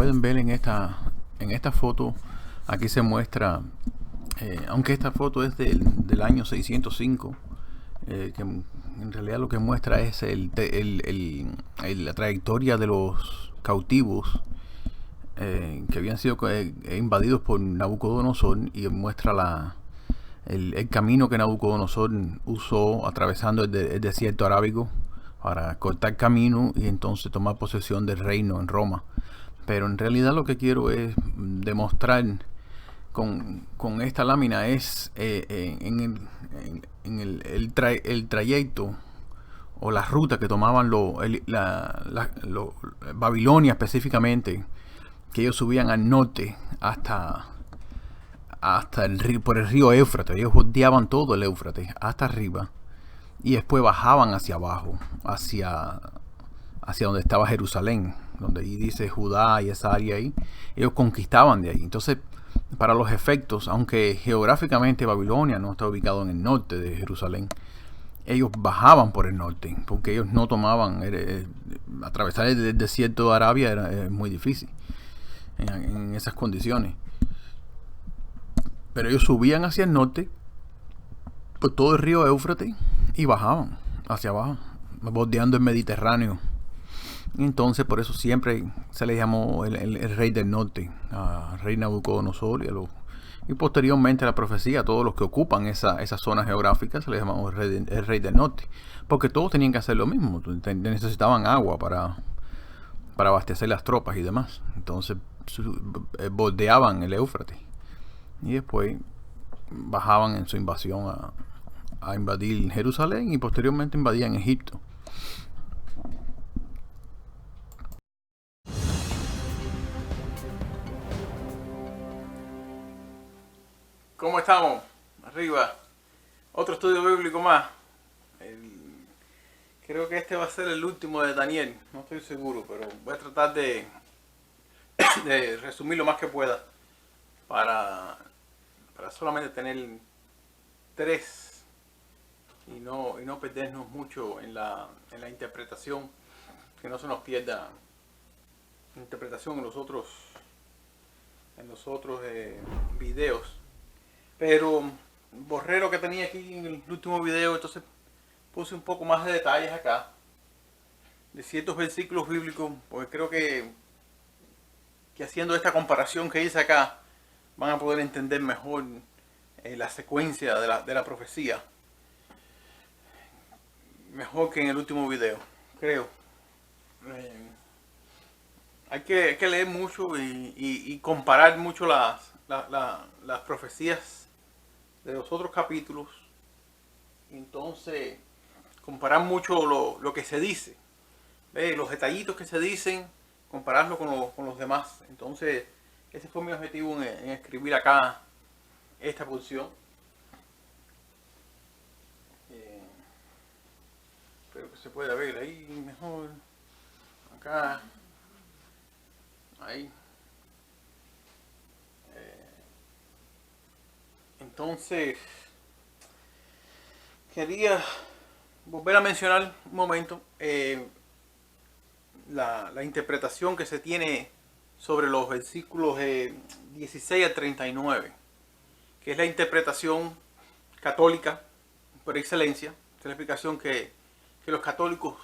pueden ver en esta foto, aquí se muestra, aunque esta foto es del año 605, que en realidad lo que muestra es la trayectoria de los cautivos que habían sido invadidos por Nabucodonosor, y muestra el camino que Nabucodonosor usó atravesando el desierto arábigo para cortar camino y entonces tomar posesión del reino en Roma. Pero en realidad lo que quiero es demostrar con esta lámina es el trayecto o la ruta que tomaban Babilonia específicamente, que ellos subían al norte hasta el río, por el río Éufrates. Ellos bordeaban todo el Éufrates hasta arriba y después bajaban hacia abajo, hacia donde estaba Jerusalén, donde ahí dice Judá y esa área ahí. Ellos conquistaban de ahí. Entonces, para los efectos, aunque geográficamente Babilonia no está ubicado en el norte de Jerusalén, ellos bajaban por el norte, porque ellos no tomaban, atravesar el desierto de Arabia era muy difícil en esas condiciones. Pero ellos subían hacia el norte por todo el río Éufrates y bajaban hacia abajo, bordeando el Mediterráneo. Y entonces por eso siempre se le llamó el rey del norte, a rey Nabucodonosor, y posteriormente la profecía, a todos los que ocupan esas zonas geográficas se les llamó el rey del norte, porque todos tenían que hacer lo mismo, necesitaban agua para abastecer las tropas y demás. Entonces bordeaban el Éufrates y después bajaban en su invasión a invadir Jerusalén y posteriormente invadían Egipto. ¿Cómo estamos? Arriba. Otro estudio bíblico más. Creo que este va a ser el último de Daniel. No estoy seguro, pero voy a tratar de resumir lo más que pueda para solamente tener 3 y no perdernos mucho en la interpretación, que no se nos pierda interpretación en los otros videos. Pero borré lo que tenía aquí en el último video, entonces puse un poco más de detalles acá de ciertos versículos bíblicos, porque creo que haciendo esta comparación que hice acá van a poder entender mejor la secuencia de la profecía, mejor que en el último video, creo. Hay que leer mucho y comparar mucho las profecías de los otros capítulos. Entonces, comparar mucho lo que se dice, los detallitos que se dicen, compararlo con los demás. Entonces, ese fue mi objetivo en escribir acá esta porción. Espero que se pueda ver ahí mejor. Acá. Ahí. Entonces, quería volver a mencionar un momento la interpretación que se tiene sobre los versículos 16 al 39, que es la interpretación católica por excelencia. Es la explicación que los católicos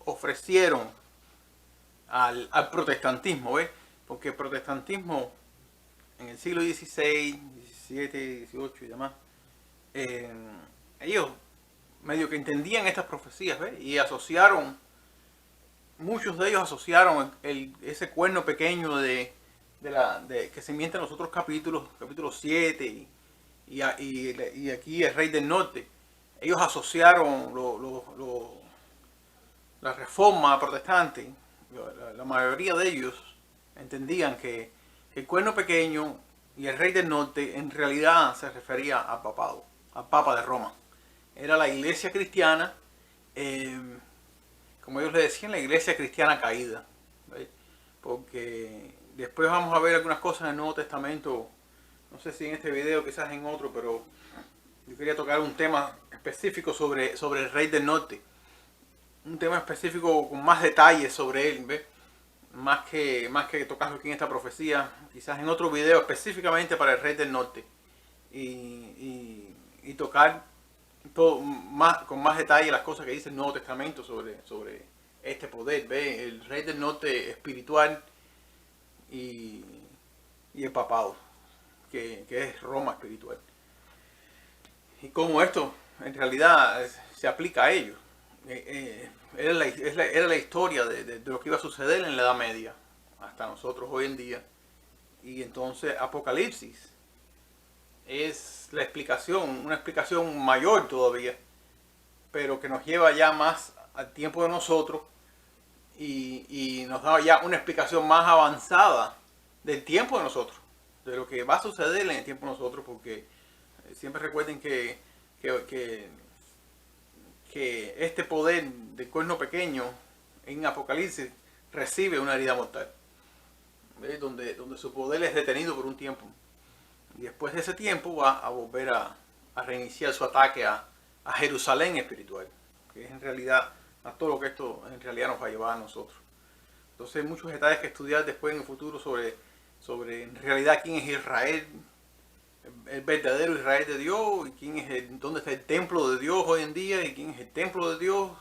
ofrecieron al protestantismo, ¿ves? Porque el protestantismo en el siglo XVI, XVII, XVIII y demás, ellos medio que entendían estas profecías, ¿ves? Y asociaron, muchos de ellos asociaron ese cuerno pequeño que se miente en los otros capítulos 7 y aquí el rey del norte. Ellos asociaron la reforma protestante. La mayoría de ellos entendían que el cuerno pequeño y el rey del norte en realidad se refería al papado, al papa de Roma. Era la iglesia cristiana, como ellos le decían, la iglesia cristiana caída, ¿ves? Porque después vamos a ver algunas cosas en el Nuevo Testamento, no sé si en este video, quizás en otro, pero yo quería tocar un tema específico sobre el rey del norte, un tema específico con más detalles sobre él, ¿ves? más que tocarlo aquí en esta profecía, quizás en otro video específicamente para el rey del norte, y tocar todo con más detalle las cosas que dice el Nuevo Testamento sobre este poder. ¿Ve? El rey del norte espiritual y el papado, que es Roma espiritual. Y cómo esto en realidad se aplica a ellos. Era la historia de lo que iba a suceder en la Edad Media hasta nosotros hoy en día. Y entonces Apocalipsis es la explicación, una explicación mayor todavía, pero que nos lleva ya más al tiempo de nosotros y nos da ya una explicación más avanzada del tiempo de nosotros, de lo que va a suceder en el tiempo de nosotros, porque siempre recuerden que este poder del cuerno pequeño en Apocalipsis recibe una herida mortal, donde su poder es detenido por un tiempo. Y después de ese tiempo va a volver a reiniciar su ataque a Jerusalén espiritual, que es en realidad a todo lo que esto en realidad nos va a llevar a nosotros. Entonces hay muchos detalles que estudiar después en el futuro sobre en realidad quién es Israel, el verdadero Israel de Dios, y quién es dónde está el templo de Dios hoy en día, y quién es el templo de Dios,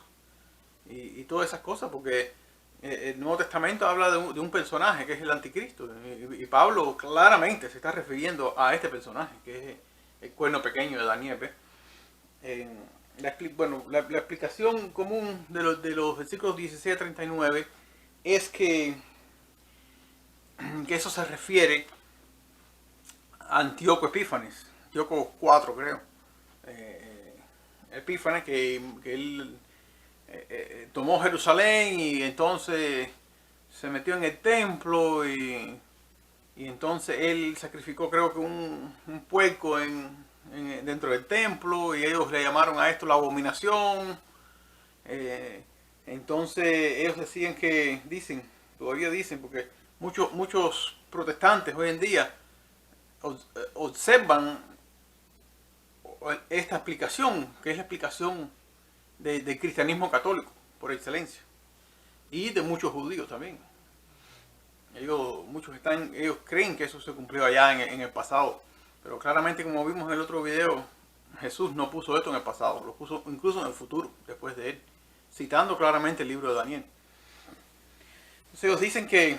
y todas esas cosas, porque el Nuevo Testamento habla de un personaje que es el anticristo, y Pablo claramente se está refiriendo a este personaje, que es el cuerno pequeño de Daniel. La explicación común de los versículos 16 a 39 es que eso se refiere a Antíoco Epífanes, Antíoco 4 creo, Epífanes, que él tomó Jerusalén y entonces se metió en el templo y entonces él sacrificó creo que un puerco dentro del templo, y ellos le llamaron a esto la abominación. Entonces ellos todavía dicen, porque muchos protestantes hoy en día observan esta explicación, que es la explicación del cristianismo católico por excelencia, y de muchos judíos también. Ellos creen que eso se cumplió allá en el pasado, pero claramente, como vimos en el otro video, Jesús no puso esto en el pasado, lo puso incluso en el futuro, después de él, citando claramente el libro de Daniel. Entonces ellos dicen que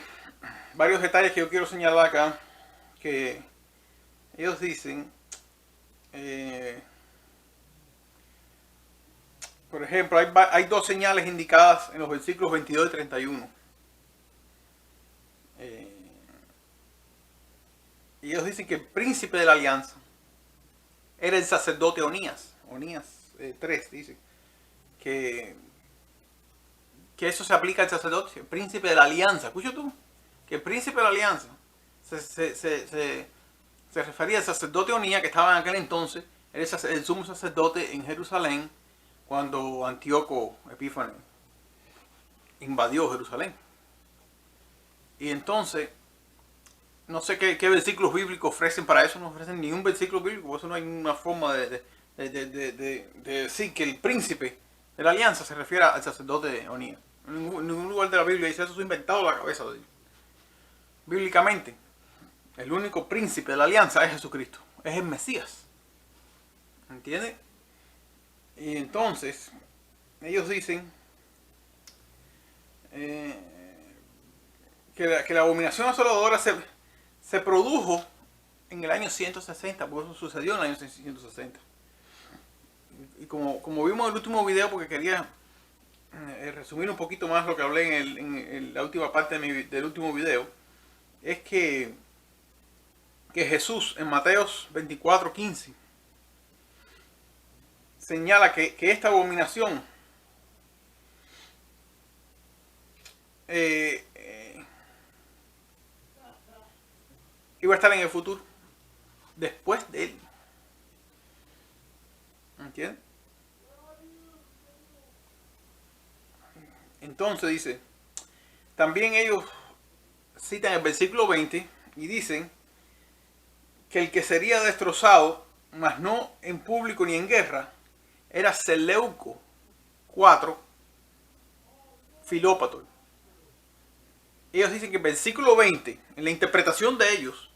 varios detalles que yo quiero señalar acá, que ellos dicen, por ejemplo, hay dos señales indicadas en los versículos 22 y 31. Y ellos dicen que el príncipe de la alianza era el sacerdote Onías. Onías 3 dice que eso se aplica al sacerdote, el príncipe de la alianza. ¿Escuchas tú? Que el príncipe de la alianza se refería al sacerdote Onías, que estaba en aquel entonces, era el sumo sacerdote en Jerusalén cuando Antíoco Epífanes invadió Jerusalén. Y entonces, no sé qué versículos bíblicos ofrecen para eso, no ofrecen ningún versículo bíblico, por eso no hay una forma de decir que el príncipe de la alianza se refiere al sacerdote Onías. En ningún lugar de la Biblia dice eso, es inventado de la cabeza de Dios. Bíblicamente, el único príncipe de la alianza es Jesucristo, es el Mesías. ¿Entiendes? Y entonces, ellos dicen que la abominación asoladora se produjo en el año 160, por eso sucedió en el año 160. Y como vimos en el último video, porque quería resumir un poquito más lo que hablé en la última parte del último video, es que Jesús en Mateos 24:15 señala que esta abominación iba a estar en el futuro, después de él. ¿Entiendes? Entonces dice, también ellos citan el versículo 20 y dicen que el que sería destrozado, mas no en público ni en guerra, era Seleuco 4 Filópator. ellos dicen que el versículo 20, en la interpretación de ellos,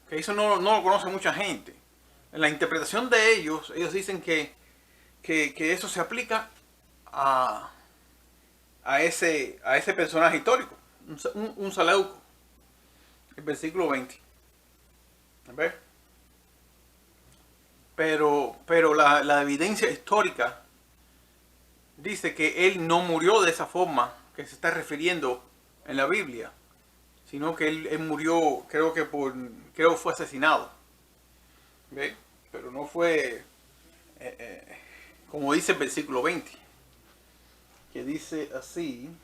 que eso no lo conoce mucha gente, en la interpretación de ellos dicen que eso se aplica a, a ese personaje histórico, un Seleuco, el versículo 20. ¿Ves? Pero la evidencia histórica dice que él no murió de esa forma que se está refiriendo en la Biblia, sino que él murió, creo que fue asesinado. ¿Ves? Pero no fue como dice el versículo 20, que dice así.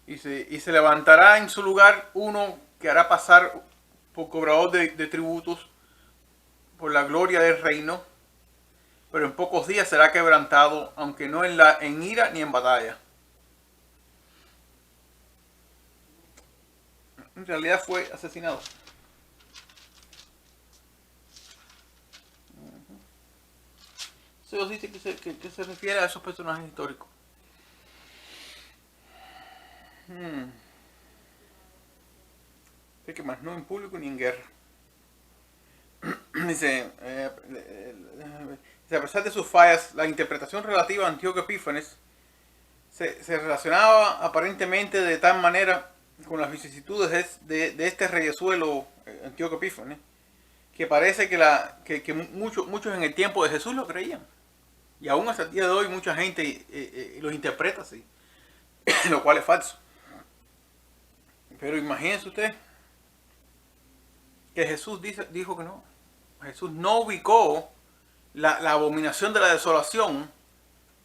Y se levantará en su lugar uno que hará pasar por cobrador de tributos por la gloria del reino, pero en pocos días será quebrantado, aunque no en ira ni en batalla. En realidad fue asesinado. Eso dice que se refiere a esos personajes históricos. Dice que más no en público ni en guerra. Dice, a pesar de sus fallas, la interpretación relativa a Antíoco Epífanes se relacionaba aparentemente de tal manera con las vicisitudes de este reyesuelo Antíoco Epífanes, que parece que muchos en el tiempo de Jesús lo creían. Y aún hasta el día de hoy mucha gente lo interpreta así, lo cual es falso. Pero imagínense usted que Jesús dijo que no. Jesús no ubicó la abominación de la desolación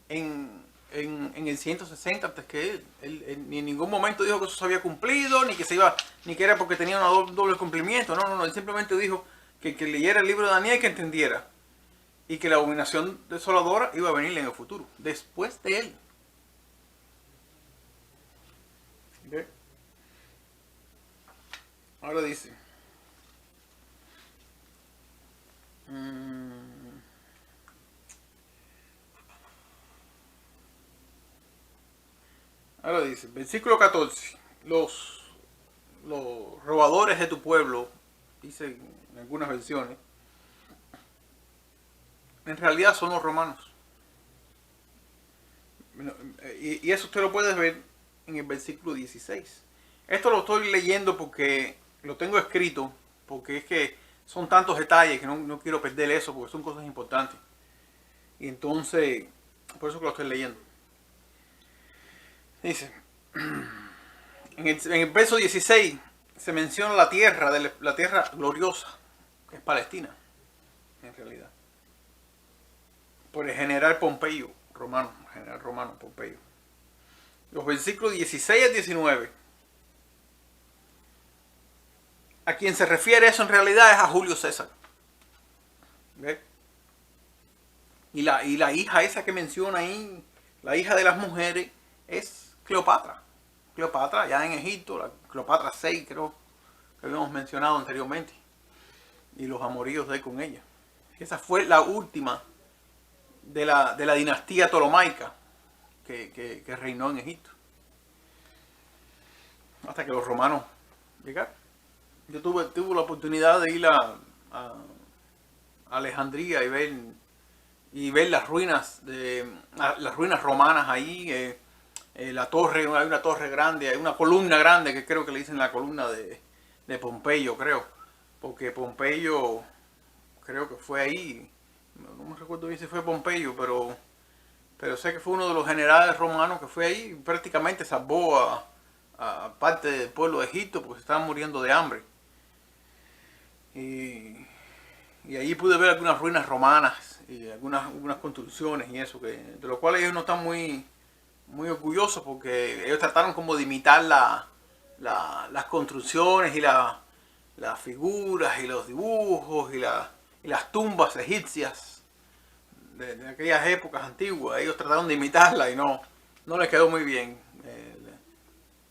en el 160 antes que él. Ni en ningún momento dijo que eso se había cumplido, ni que era porque tenía un doble cumplimiento. No. Él simplemente dijo que leyera el libro de Daniel y que entendiera. Y que la abominación desoladora iba a venir en el futuro, después de él. ¿Okay? Ahora dice. Ahora dice, versículo 14. Los robadores de tu pueblo, dice en algunas versiones, en realidad son los romanos. Y eso usted lo puede ver en el versículo 16. Esto lo estoy leyendo porque lo tengo escrito, porque es que son tantos detalles que no quiero perder eso, porque son cosas importantes. Y entonces, por eso que lo estoy leyendo. Dice, en el verso 16 se menciona la tierra gloriosa, que es Palestina, en realidad. Por el general Pompeyo, general romano Pompeyo. Los versículos 16 al 19. A quien se refiere eso en realidad es a Julio César. ¿Ve? Y la hija esa que menciona ahí, la hija de las mujeres, es Cleopatra. Cleopatra, allá en Egipto, la Cleopatra 6, creo que habíamos mencionado anteriormente. Y los amoríos de él con ella. Esa fue la última de la dinastía ptolomaica que reinó en Egipto. Hasta que los romanos llegaron. Yo tuve la oportunidad de ir a Alejandría y ver las ruinas romanas ahí. La torre, hay una torre grande, hay una columna grande que creo que le dicen la columna de Pompeyo, creo. Porque Pompeyo creo que fue ahí. No me recuerdo bien si fue Pompeyo, pero sé que fue uno de los generales romanos que fue ahí y prácticamente salvó a parte del pueblo de Egipto porque se estaban muriendo de hambre. Y allí pude ver algunas ruinas romanas y algunas construcciones y eso, de lo cual ellos no están muy orgullosos porque ellos trataron como de imitar las construcciones y las figuras y los dibujos y las tumbas egipcias de aquellas épocas antiguas. Ellos trataron de imitarla y no les quedó muy bien.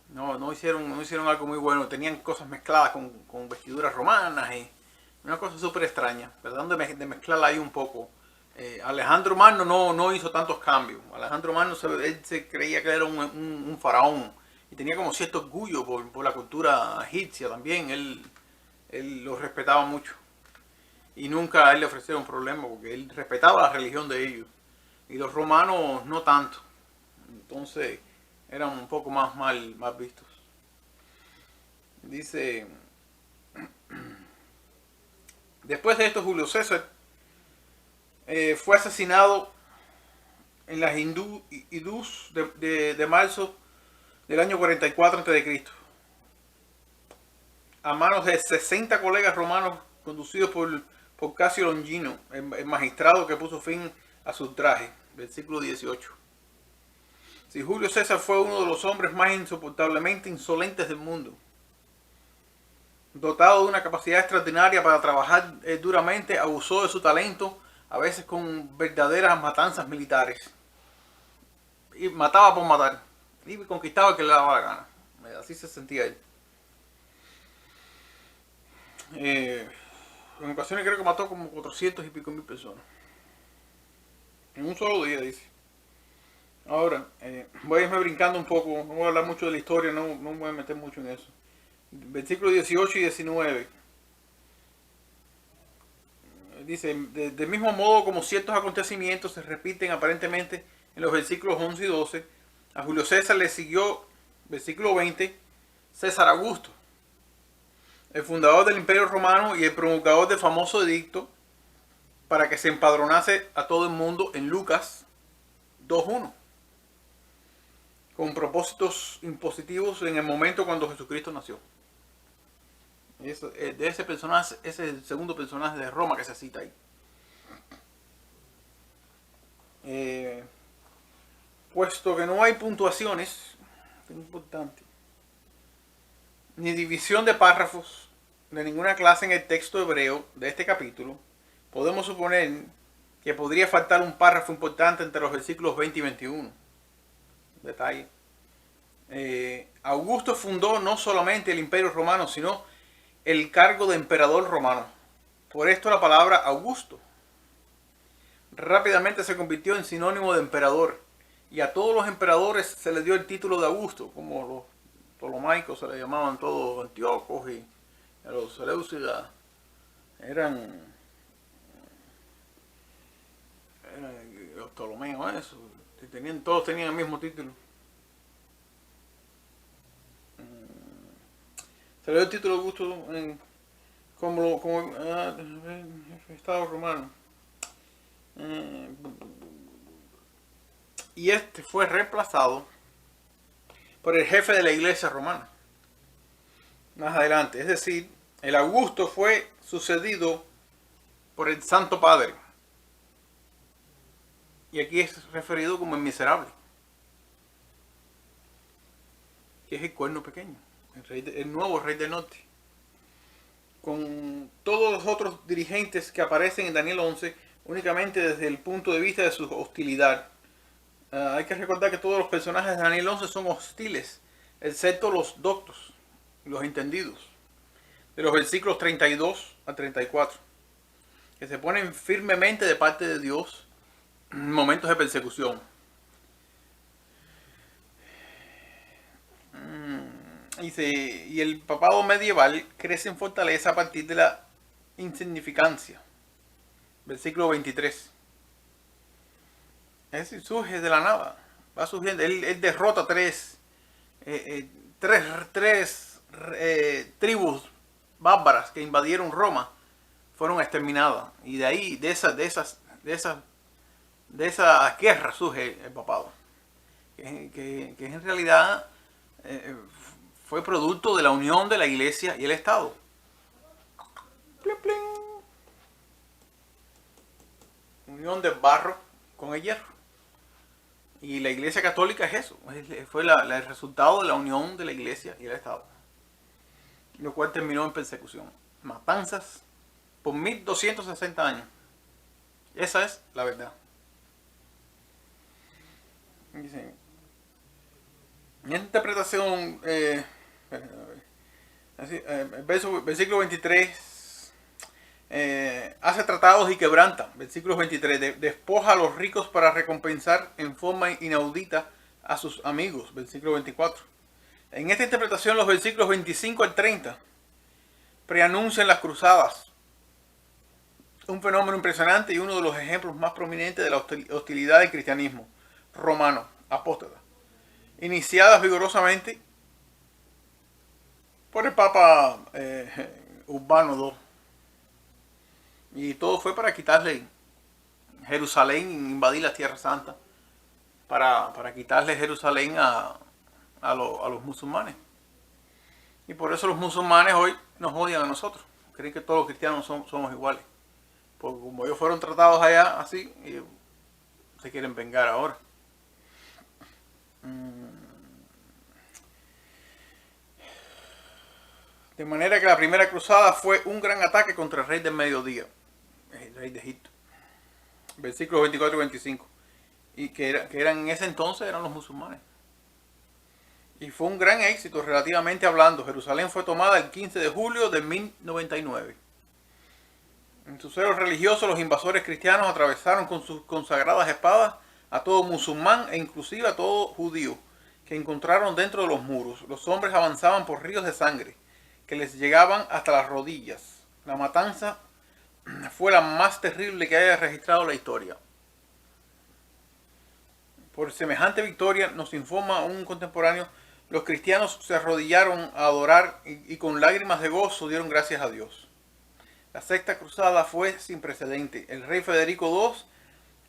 No hicieron algo muy bueno. Tenían cosas mezcladas con vestiduras romanas y una cosa súper extraña. Tratando de mezclarla ahí un poco Alejandro Magno no hizo tantos cambios. Alejandro Magno él se creía que era un faraón y tenía como cierto orgullo por la cultura egipcia también. Él lo respetaba mucho y nunca a él le ofrecieron problema porque él respetaba la religión de ellos y los romanos no tanto. Entonces eran un poco más mal vistos. Dice, después de esto Julio César fue asesinado en las Idus de marzo del año 44 a.C. a manos de 60 colegas romanos conducidos por Casio Longino, el magistrado que puso fin a su ultraje. Versículo 18. Si Julio César fue uno de los hombres más insoportablemente insolentes del mundo, dotado de una capacidad extraordinaria para trabajar duramente, abusó de su talento, a veces con verdaderas matanzas militares. Y mataba por matar. Y conquistaba el que le daba la gana. Así se sentía él. En ocasiones creo que mató como 400 y pico mil personas. En un solo día, dice. Ahora, voy a irme brincando un poco. No voy a hablar mucho de la historia, no me voy a meter mucho en eso. Versículos 18 y 19. Dice, del mismo modo como ciertos acontecimientos se repiten aparentemente en los versículos 11 y 12, a Julio César le siguió, versículo 20, César Augusto, el fundador del Imperio Romano y el promulgador del famoso edicto para que se empadronase a todo el mundo en Lucas 2.1, con propósitos impositivos en el momento cuando Jesucristo nació. De ese personaje, ese es el segundo personaje de Roma que se cita ahí. Puesto que no hay puntuaciones, es importante, ni división de párrafos de ninguna clase en el texto hebreo de este capítulo, podemos suponer que podría faltar un párrafo importante entre los versículos 20 y 21. Detalle. Augusto fundó no solamente el Imperio Romano, sino el cargo de emperador romano. Por esto la palabra Augusto rápidamente se convirtió en sinónimo de emperador. Y a todos los emperadores se les dio el título de Augusto, como los ptolomaicos se les llamaban todos Antíocos, y a los Seleucidas eran los Ptolomeos, eso. Todos tenían el mismo título. Se le dio el título de Augusto como Estado romano. Y este fue reemplazado por el jefe de la iglesia romana más adelante. Es decir, el Augusto fue sucedido por el Santo Padre. Y aquí es referido como el miserable, que es el cuerno pequeño, el nuevo rey del norte. Con todos los otros dirigentes que aparecen en Daniel 11, únicamente desde el punto de vista de su hostilidad. Hay que recordar que todos los personajes de Daniel 11 son hostiles, excepto los doctos, los entendidos, de los versículos 32 a 34, que se ponen firmemente de parte de Dios en momentos de persecución. Y el papado medieval crece en fortaleza a partir de la insignificancia. Versículo 23. Es decir, surge de la nada. Va surgiendo. Él derrota tres tribus bárbaras que invadieron Roma. Fueron exterminadas. Y de ahí, de esas guerras surge el papado. Que en realidad fue producto de la unión de la iglesia y el Estado. Plin, plin. Unión del barro con el hierro. Y la iglesia católica es eso. Fue el resultado de la unión de la iglesia y el Estado. Lo cual terminó en persecución. Matanzas por 1260 años. Esa es la verdad. Dice, en esta interpretación, versículo 23, hace tratados y quebranta, versículos 23, despoja a los ricos para recompensar en forma inaudita a sus amigos, versículo 24. En esta interpretación los versículos 25 al 30 preanuncian las cruzadas, un fenómeno impresionante y uno de los ejemplos más prominentes de la hostilidad del cristianismo romano, apóstata, iniciadas vigorosamente por el Papa Urbano II. Y todo fue para quitarle Jerusalén, invadir la Tierra Santa, para quitarle Jerusalén a los musulmanes. Y por eso los musulmanes hoy nos odian a nosotros. Creen que todos los cristianos somos iguales. Porque como ellos fueron tratados allá así, ellos se quieren vengar ahora. De manera que la primera cruzada fue un gran ataque contra el rey del mediodía, el rey de Egipto. Versículos 24 y 25. Y que eran en ese entonces eran los musulmanes. Y fue un gran éxito relativamente hablando. Jerusalén fue tomada el 15 de julio de 1099. En su celo religioso, los invasores cristianos atravesaron con sus consagradas espadas a todo musulmán e inclusive a todo judío que encontraron dentro de los muros. Los hombres avanzaban por ríos de sangre que les llegaban hasta las rodillas. La matanza fue la más terrible que haya registrado la historia. Por semejante victoria, nos informa un contemporáneo, los cristianos se arrodillaron a adorar y con lágrimas de gozo dieron gracias a Dios. La sexta cruzada fue sin precedente. El rey Federico II,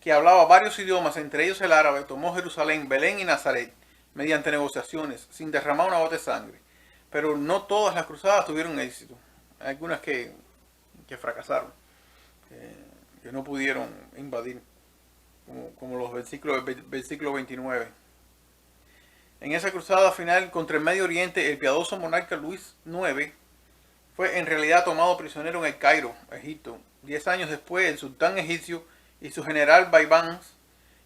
que hablaba varios idiomas, entre ellos el árabe, tomó Jerusalén, Belén y Nazaret mediante negociaciones, sin derramar una gota de sangre. Pero no todas las cruzadas tuvieron éxito. Hay algunas que fracasaron, que no pudieron invadir, como los versículo 29. En esa cruzada final contra el Medio Oriente, el piadoso monarca Luis IX fue en realidad tomado prisionero en el Cairo, Egipto. 10 años después, el sultán egipcio y su general Baibans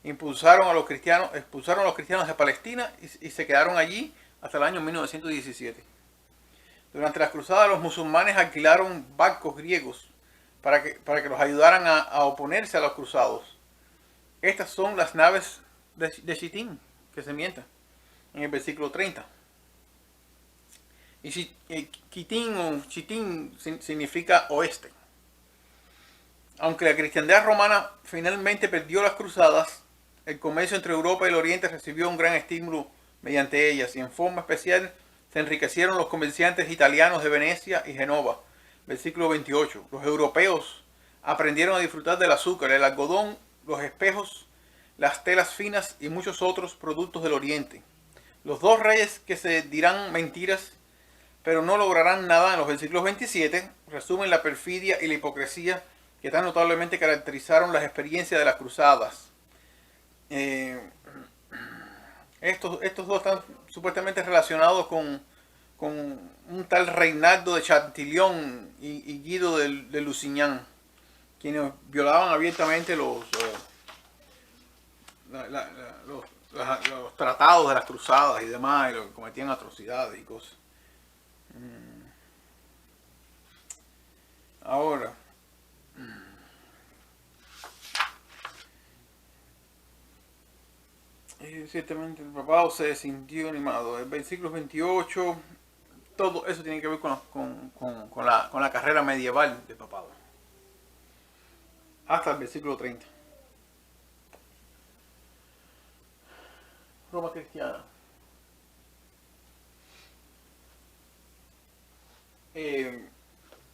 expulsaron a los cristianos de Palestina y se quedaron allí hasta el año 1917. Durante las cruzadas, los musulmanes alquilaron barcos griegos para que los ayudaran a oponerse a los cruzados. Estas son las naves de Chitín, que se mientan en el versículo 30. Y Chitín o Chitín significa oeste. Aunque la cristiandad romana finalmente perdió las cruzadas, el comercio entre Europa y el Oriente recibió un gran estímulo mediante ellas, y en forma especial se enriquecieron los comerciantes italianos de Venecia y Génova. Versículo 28. Los europeos aprendieron a disfrutar del azúcar, el algodón, los espejos, las telas finas y muchos otros productos del Oriente. Los dos reyes que se dirán mentiras, pero no lograrán nada, en los versículos 27, resumen la perfidia y la hipocresía que tan notablemente caracterizaron las experiencias de las cruzadas. Estos dos están supuestamente relacionados con un tal Reinaldo de Chantillon y Guido de Lusignan, quienes violaban abiertamente los tratados de las cruzadas y demás, y cometían atrocidades y cosas. Ahora, ciertamente el papado se sintió animado. El versículo 28, todo eso tiene que ver con la carrera medieval del papado, hasta el versículo 30. Roma cristiana.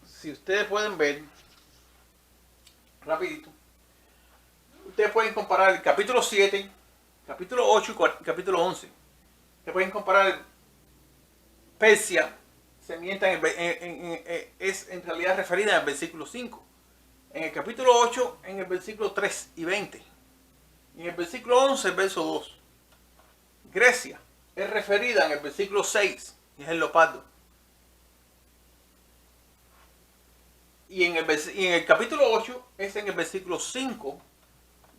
Si ustedes pueden ver rapidito, ustedes pueden comparar el capítulo 7, capítulo 8 y capítulo 11. Ustedes pueden comparar Persia, se mienta es en realidad referida en el versículo 5. En el capítulo 8, en el versículo 3 y 20. Y en el versículo 11, el verso 2. Grecia es referida en el versículo 6, y es el leopardo. Y en el capítulo 8 es en el versículo 5,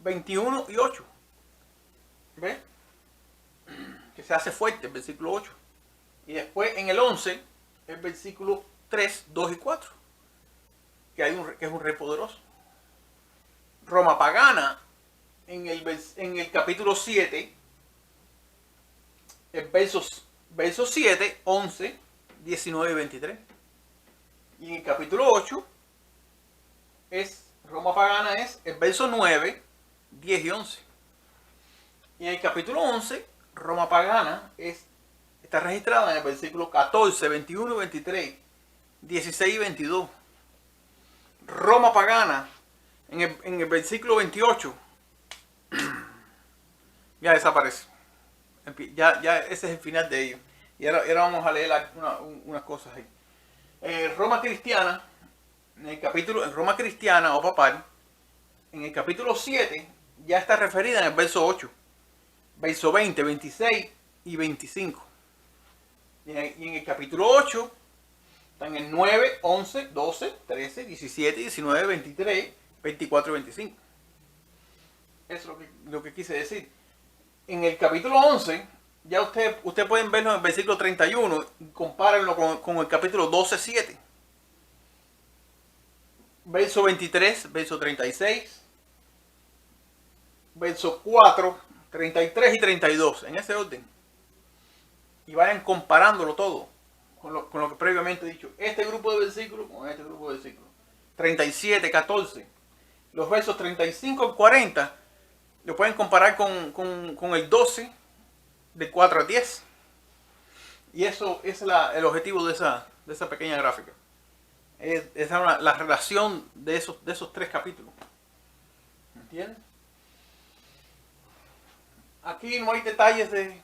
21 y 8. ¿Ves? Que se hace fuerte el versículo 8. Y después en el 11, el versículo 3, 2 y 4. Que es un rey poderoso. Roma pagana en el capítulo 7, versos 7, 11, 19 y 23. Y en el capítulo 8 Roma pagana es el verso 9, 10 y 11. Y en el capítulo 11, Roma pagana está registrada en el versículo 14, 21 y 23, 16 y 22. Roma pagana en el versículo 28 ya desaparece. Ya ese es el final de ello. Y ahora vamos a leer unas cosas ahí. Roma cristiana, en Roma cristiana o papal, en el capítulo 7 ya está referida en el verso 8, verso 20, 26 y 25. Y en el capítulo 8 están el 9, 11, 12, 13, 17, 19, 23, 24 y 25. Eso es lo que quise decir. En el capítulo 11, ya usted pueden verlo en el versículo 31 y compárenlo con el capítulo 12, 7. Verso 23, verso 36, verso 4, 33 y 32, en ese orden. Y vayan comparándolo todo con lo que previamente he dicho. Este grupo de versículos con este grupo de versículos. 37, 14. Los versos 35 al 40 lo pueden comparar con el 12, de 4 a 10. Y eso es el objetivo de esa pequeña gráfica. Es la relación de esos tres capítulos. ¿Entiendes? Aquí no hay detalles de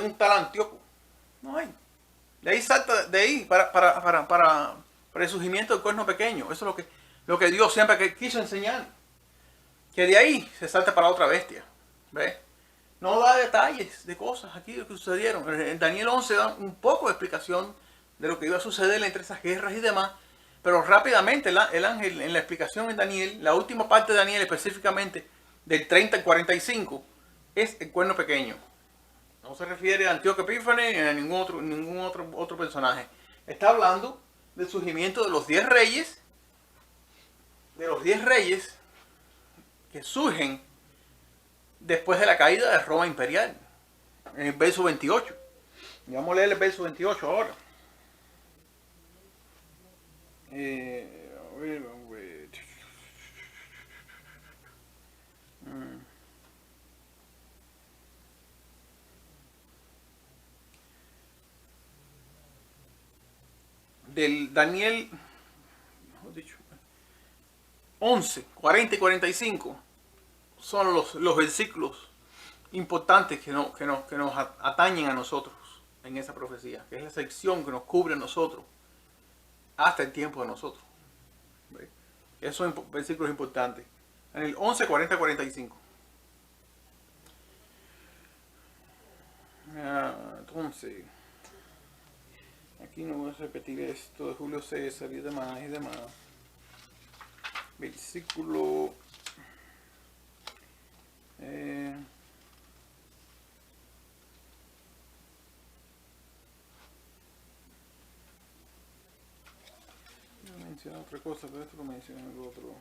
un tal Antíoco. No hay. De ahí salta, de ahí para el surgimiento del cuerno pequeño. Eso es lo que Dios siempre quiso enseñar. Que de ahí se salta para otra bestia. ¿Ves? No da detalles de cosas aquí que sucedieron. En Daniel 11 da un poco de explicación de lo que iba a suceder entre esas guerras y demás. Pero rápidamente el ángel en la explicación en Daniel, la última parte de Daniel específicamente, del 30 al 45, es el cuerno pequeño. No se refiere a Antíoco Epífanes ni a ningún otro personaje. Está hablando del surgimiento de los 10 reyes, que surgen después de la caída de Roma imperial, en el verso 28. Y vamos a leer el verso 28 ahora. Del Daniel, mejor dicho, 11, 40 y 45 son los versículos importantes que nos atañen a nosotros en esa profecía, que es la sección que nos cubre a nosotros hasta el tiempo de nosotros. ¿Ve? Esos son versículos importantes. En el 11, 40, 45. Entonces, aquí no voy a repetir esto de Julio César y demás. Versículo... otra cosa, pero esto lo mencioné en el otro.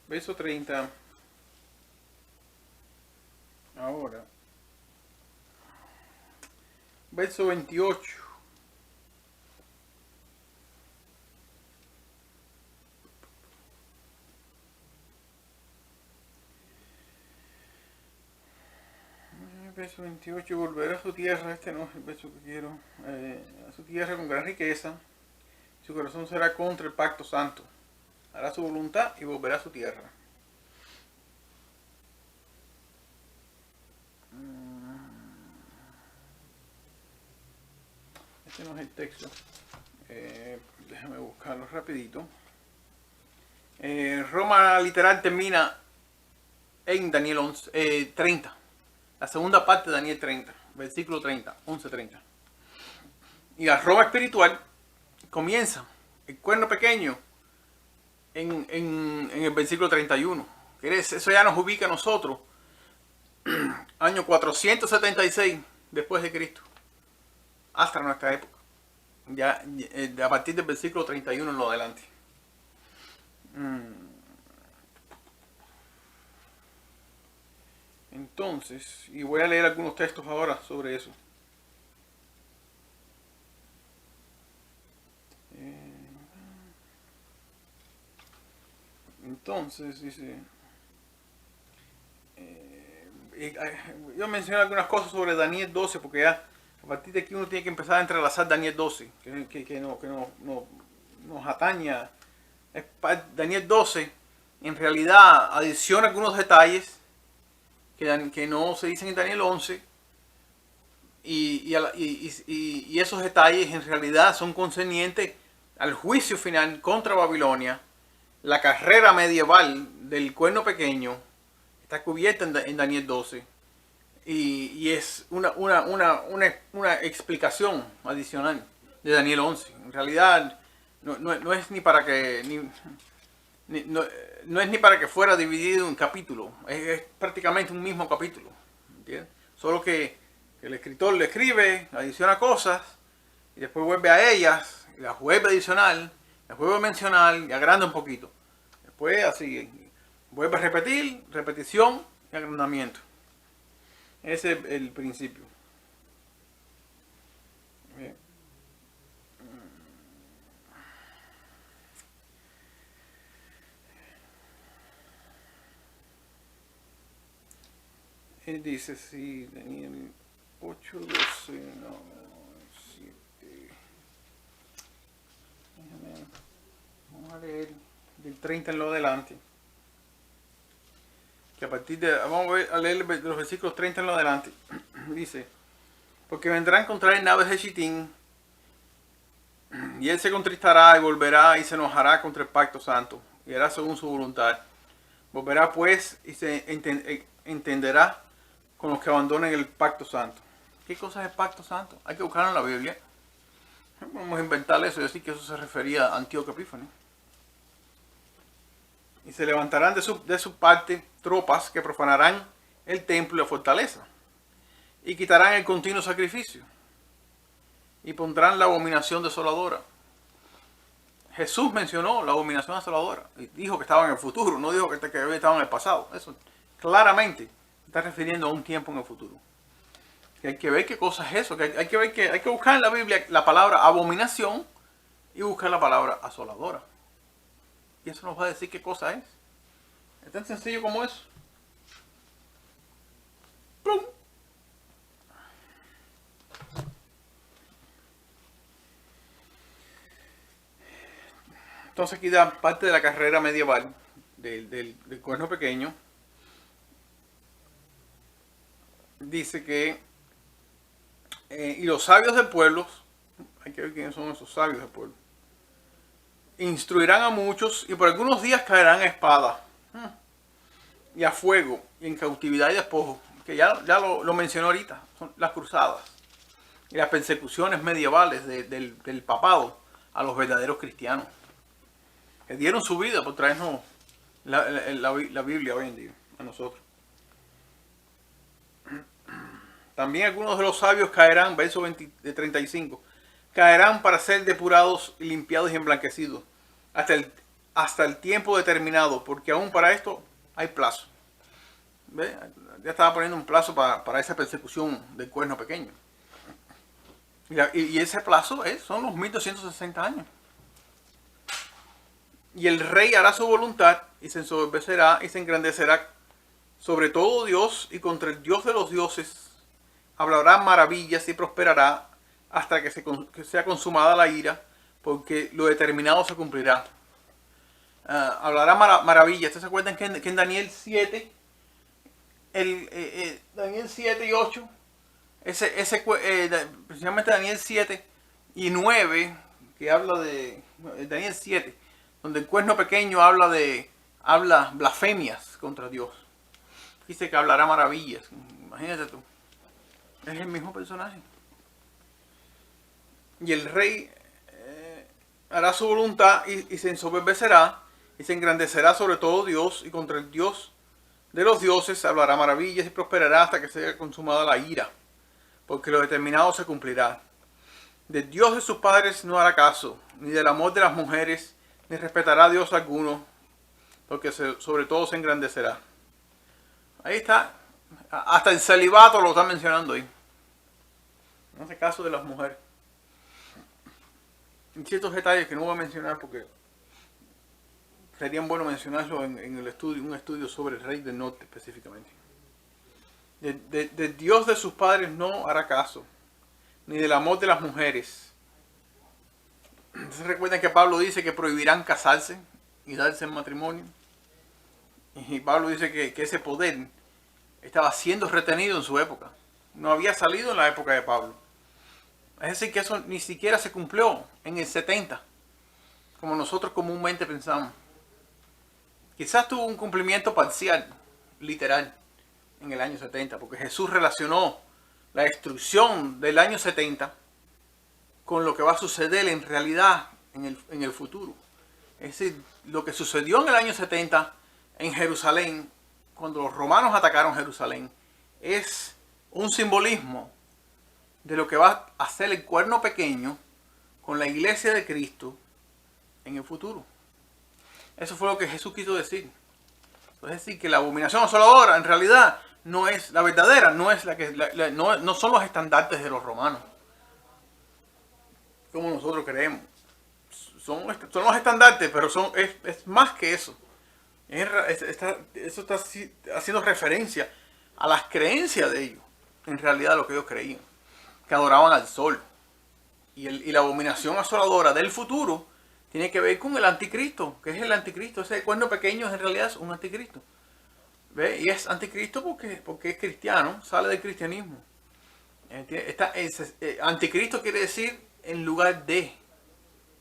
Verso 30. Ahora. Verso 28. Verso 28, volverá a su tierra, este no es el verso que quiero, a su tierra con gran riqueza, su corazón será contra el pacto santo, hará su voluntad y volverá a su tierra. Este no es el texto, déjame buscarlo rapidito. Roma literal termina en Daniel 11, 30. La segunda parte de Daniel 30, versículo 30, 11:30. Y la Roma espiritual comienza, el cuerno pequeño, en el versículo 31. Eso ya nos ubica a nosotros, año 476 después de Cristo, hasta nuestra época. Ya a partir del versículo 31 en lo adelante. Entonces, y voy a leer algunos textos ahora sobre eso. Entonces, dice... yo mencioné algunas cosas sobre Daniel 12, porque ya a partir de aquí uno tiene que empezar a entrelazar Daniel 12, que nos atañe. Daniel 12 en realidad adiciona algunos detalles que no se dicen en Daniel 11, y esos detalles en realidad son concernientes al juicio final contra Babilonia. La carrera medieval del cuerno pequeño está cubierta en Daniel 12, y es una explicación adicional de Daniel 11. En realidad no es ni para que no es ni para que fuera dividido en capítulos, es prácticamente un mismo capítulo, ¿entiendes? Solo que el escritor le escribe, adiciona cosas y después vuelve a ellas, y las vuelve a adicionar, las vuelve a mencionar y agranda un poquito. Después así vuelve a repetir, repetición y agrandamiento. Ese es el principio. Bien. Él dice, sí, Daniel 8, 12, no, 7. Vamos a leer del 30 en lo adelante. Que a partir de, vamos a leer los versículos 30 en lo adelante. Dice, porque vendrán contra él naves de Chittim, y él se contristará y volverá y se enojará contra el pacto santo, y hará según su voluntad. Volverá pues y se entenderá con los que abandonen el pacto santo. ¿Qué cosa es el pacto santo? Hay que buscarlo en la Biblia. Vamos a inventar eso y decir que eso se refería a Antíoco Epífanes. Y se levantarán de su parte tropas que profanarán el templo y la fortaleza, y quitarán el continuo sacrificio, y pondrán la abominación desoladora. Jesús mencionó la abominación desoladora y dijo que estaba en el futuro, no dijo que estaba en el pasado. Eso claramente está refiriendo a un tiempo en el futuro. Que hay que ver qué cosa es eso, que hay que buscar en la Biblia la palabra abominación y buscar la palabra asoladora. Y eso nos va a decir qué cosa es. Es tan sencillo como eso. ¡Plum! Entonces aquí da parte de la carrera medieval del cuerno pequeño. Dice que y los sabios del pueblo, hay que ver quiénes son esos sabios del pueblo, instruirán a muchos y por algunos días caerán a espada y a fuego y en cautividad y despojo, que ya lo mencionó ahorita, son las cruzadas y las persecuciones medievales del papado a los verdaderos cristianos, que dieron su vida por traernos la Biblia hoy en día a nosotros. También algunos de los sabios caerán, verso 35, caerán para ser depurados y limpiados y emblanquecidos hasta el tiempo determinado, porque aún para esto hay plazo. ¿Ve? Ya estaba poniendo un plazo para esa persecución del cuerno pequeño. Y ese plazo son los 1260 años. Y el rey hará su voluntad y se ensoberbecerá y se engrandecerá sobre todo Dios, y contra el Dios de los dioses hablará maravillas y prosperará hasta que sea consumada la ira, porque lo determinado se cumplirá. Hablará maravillas. ¿Ustedes se acuerdan que en Daniel 7, Daniel 7 y 8, precisamente Daniel 7 y 9, que habla de Daniel 7, donde el cuerno pequeño habla blasfemias contra Dios? Dice que hablará maravillas. Imagínate tú. Es el mismo personaje. Y el rey hará su voluntad y se ensoberbecerá y se engrandecerá sobre todo Dios, y contra el Dios de los dioses hablará maravillas y prosperará hasta que sea consumada la ira, porque lo determinado se cumplirá. Del Dios de sus padres no hará caso, ni del amor de las mujeres, ni respetará a Dios alguno, porque sobre todo se engrandecerá. Ahí está. Hasta el celibato lo está mencionando ahí. No hace caso de las mujeres. En ciertos detalles que no voy a mencionar porque serían bueno mencionarlo en el estudio, un estudio sobre el rey del norte específicamente. Del Dios de sus padres no hará caso, ni del amor de las mujeres. Entonces recuerden que Pablo dice que prohibirán casarse y darse en matrimonio. Y Pablo dice que ese poder estaba siendo retenido en su época. No había salido en la época de Pablo. Es decir, que eso ni siquiera se cumplió en el 70, como nosotros comúnmente pensamos. Quizás tuvo un cumplimiento parcial, literal, en el año 70, porque Jesús relacionó la destrucción del año 70 con lo que va a suceder en realidad en el futuro. Es decir, lo que sucedió en el año 70 en Jerusalén, cuando los romanos atacaron Jerusalén, es un simbolismo de lo que va a hacer el cuerno pequeño con la iglesia de Cristo en el futuro. Eso fue lo que Jesús quiso decir. Es decir, que la abominación asoladora en realidad no es la verdadera, no es la que no son los estandartes de los romanos, como nosotros creemos. Son los estandartes, pero es más que eso. Eso está haciendo referencia a las creencias de ellos, en realidad lo que ellos creían, que adoraban al sol. Y la abominación asoladora del futuro tiene que ver con el anticristo, que es el anticristo. Ese cuerno pequeño en realidad es un anticristo. ¿Ve? Y es anticristo porque es cristiano, sale del cristianismo. Anticristo quiere decir en lugar de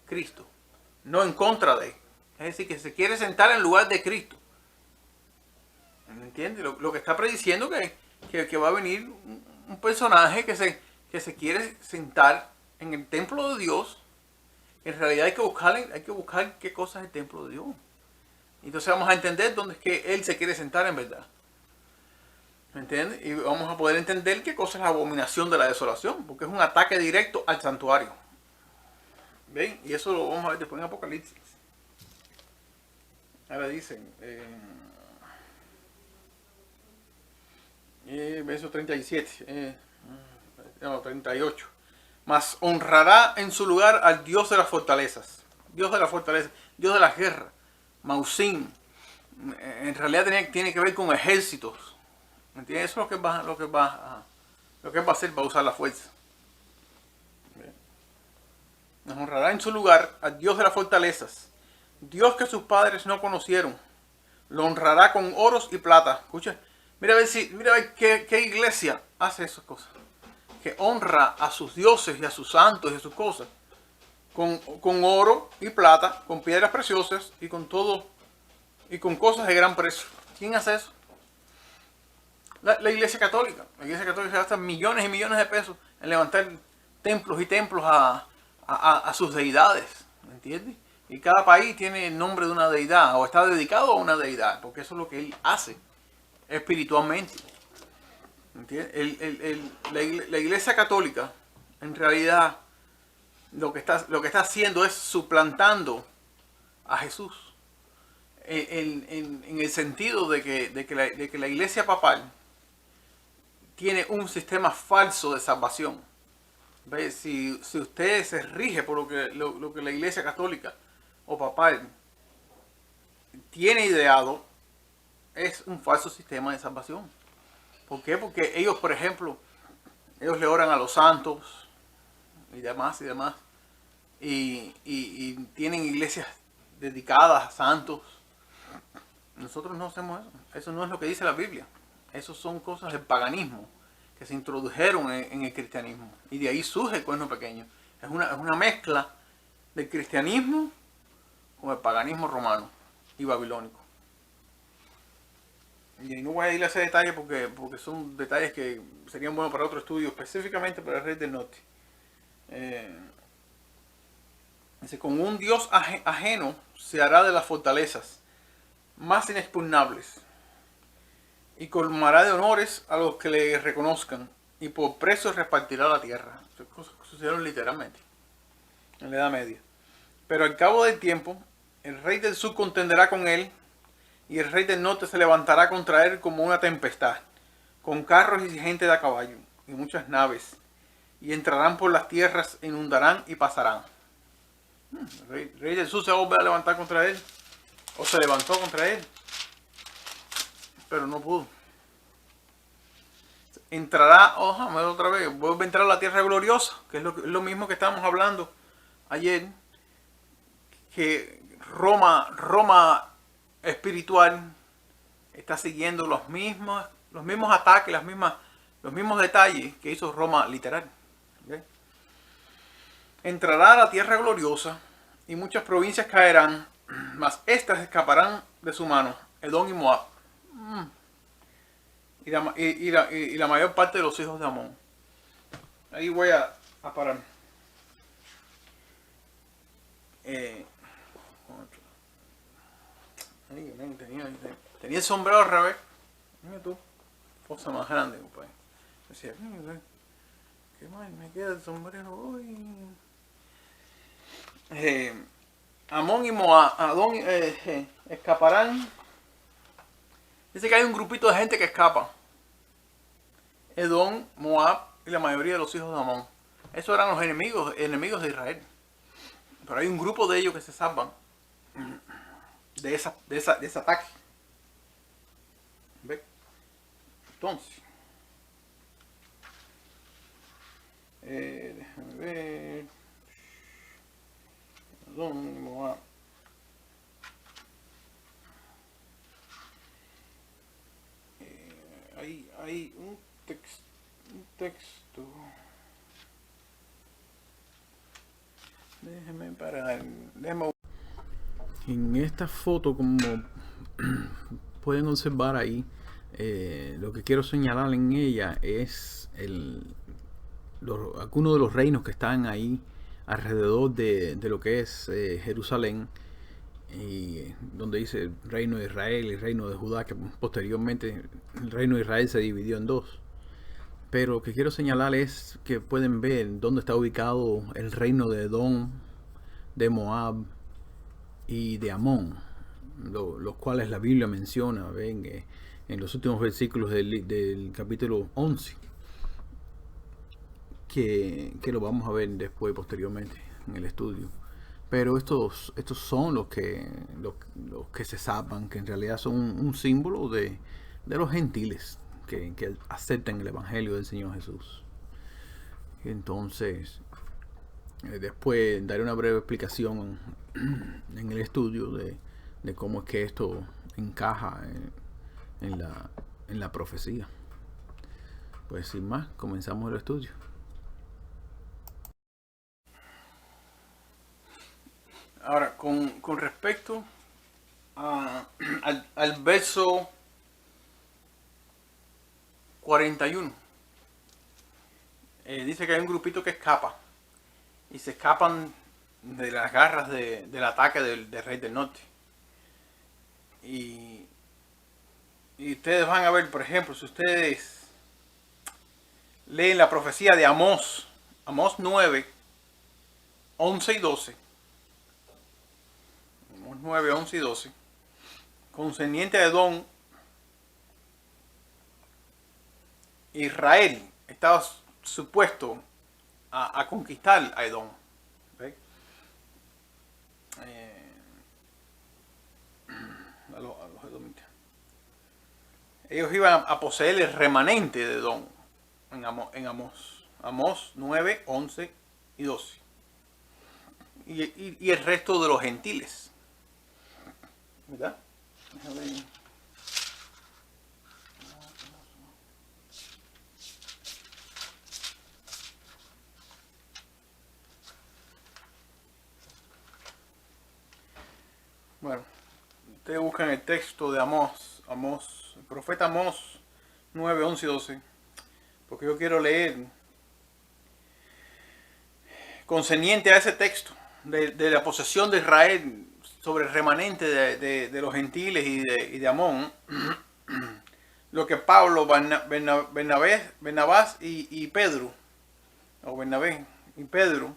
Cristo, no en contra de. Es decir, que se quiere sentar en lugar de Cristo. ¿Me entiendes? Lo que está prediciendo que va a venir un personaje que se quiere sentar en el templo de Dios. En realidad hay que buscar qué cosa es el templo de Dios. Entonces vamos a entender dónde es que Él se quiere sentar en verdad. ¿Me entiendes? Y vamos a poder entender qué cosa es la abominación de la desolación, porque es un ataque directo al santuario. ¿Ven? Y eso lo vamos a ver después en Apocalipsis. Ahora dicen, verso 37, 38. Mas honrará en su lugar al Dios de las fortalezas. Dios de las fortalezas, Dios de las guerras. Mausim. En realidad tiene que ver con ejércitos. ¿Me entiendes? Eso es lo que va a hacer, va a usar la fuerza. Nos honrará en su lugar al Dios de las fortalezas. Dios que sus padres no conocieron. Lo honrará con oros y plata. Escucha, mira a ver qué iglesia hace esas cosas. Que honra a sus dioses y a sus santos y a sus cosas. Con oro y plata, con piedras preciosas y con todo. Y con cosas de gran precio. ¿Quién hace eso? La iglesia católica. La iglesia católica gasta millones y millones de pesos en levantar templos y templos a sus deidades. ¿Me entiendes? Y cada país tiene el nombre de una deidad o está dedicado a una deidad, porque eso es lo que él hace espiritualmente. ¿Entiendes? La iglesia católica, en realidad, lo que está haciendo es suplantando a Jesús. En el sentido de que la iglesia papal tiene un sistema falso de salvación. ¿Ve? Si usted se rige por lo que la iglesia católica o papal tiene ideado, es un falso sistema de salvación. ¿Por qué? Porque ellos, por ejemplo, ellos le oran a los santos y demás y demás. Y tienen iglesias dedicadas a santos. Nosotros no hacemos eso. Eso no es lo que dice la Biblia. Eso son cosas del paganismo que se introdujeron en el cristianismo. Y de ahí surge el cuerno pequeño. Es una mezcla del cristianismo con el paganismo romano y babilónico. Y no voy a ir a ese detalle porque son detalles que serían buenos para otro estudio, específicamente para el rey del norte. Dice, con un Dios ajeno se hará de las fortalezas más inexpugnables y colmará de honores a los que le reconozcan. y por precio repartirá la tierra. Estas cosas sucedieron literalmente en la Edad Media. Pero al cabo del tiempo, el rey del sur contenderá con él, y el rey del norte se levantará contra él como una tempestad, con carros y gente de a caballo, y muchas naves, y entrarán por las tierras, inundarán y pasarán. El rey del sur se va a volver a levantar contra él, o se levantó contra él, pero no pudo. Entrará, otra vez, vuelve a entrar a la tierra gloriosa, que es lo mismo que estábamos hablando ayer, que Roma espiritual está siguiendo los mismos ataques, los mismos detalles que hizo Roma literal. ¿Okay? Entrará a la tierra gloriosa y muchas provincias caerán, mas estas escaparán de su mano, Edom y Moab, y la mayor parte de los hijos de Amón. Ahí voy a parar. Tenía el sombrero al revés. Mira tú, cosa más grande, compadre. Decía, qué mal me queda el sombrero hoy. Amón y Moab, escaparán. Dice que hay un grupito de gente que escapa. Edom, Moab y la mayoría de los hijos de Amón. Esos eran los enemigos de Israel. Pero hay un grupo de ellos que se salvan de ese ataque. ¿Ve? Entonces, déjame ver. Edom, Moab. Hay un texto. Déjeme parar. En esta foto, como pueden observar ahí, lo que quiero señalar en ella es algunos de los reinos que están ahí alrededor de lo que es Jerusalén, y donde dice el reino de Israel y el reino de Judá, que posteriormente el reino de Israel se dividió en dos. Pero lo que quiero señalar es que pueden ver dónde está ubicado el reino de Edom, de Moab y de Amón, los cuales la Biblia menciona, ven, en los últimos versículos del capítulo 11, que lo vamos a ver después, posteriormente, en el estudio. Pero estos son los que se saben que en realidad son un símbolo de los gentiles que aceptan el evangelio del Señor Jesús. Entonces, después daré una breve explicación en el estudio de cómo es que esto encaja en la profecía. Pues sin más, comenzamos el estudio. Ahora, con respecto al verso 41, dice que hay un grupito que escapa, y se escapan de las garras del ataque del rey del norte. Y ustedes van a ver, por ejemplo, si ustedes leen la profecía de Amós 9, 11 y 12, 9, 11 y 12, concerniente a Edom, Israel estaba supuesto a conquistar a Edom. ¿Ve? A los edomitas. Ellos iban a poseer el remanente de Edom en Amós 9, 11 y 12. Y el resto de los gentiles. ¿Verdad? Déjame ver. Bueno, ustedes buscan el texto de Amós, el profeta Amós 9, 11 y 12, porque yo quiero leer concerniente a ese texto de la posesión de Israel sobre el remanente de los gentiles y de Amón. lo que Pablo, Barnabás y Pedro, o Bernabé y Pedro,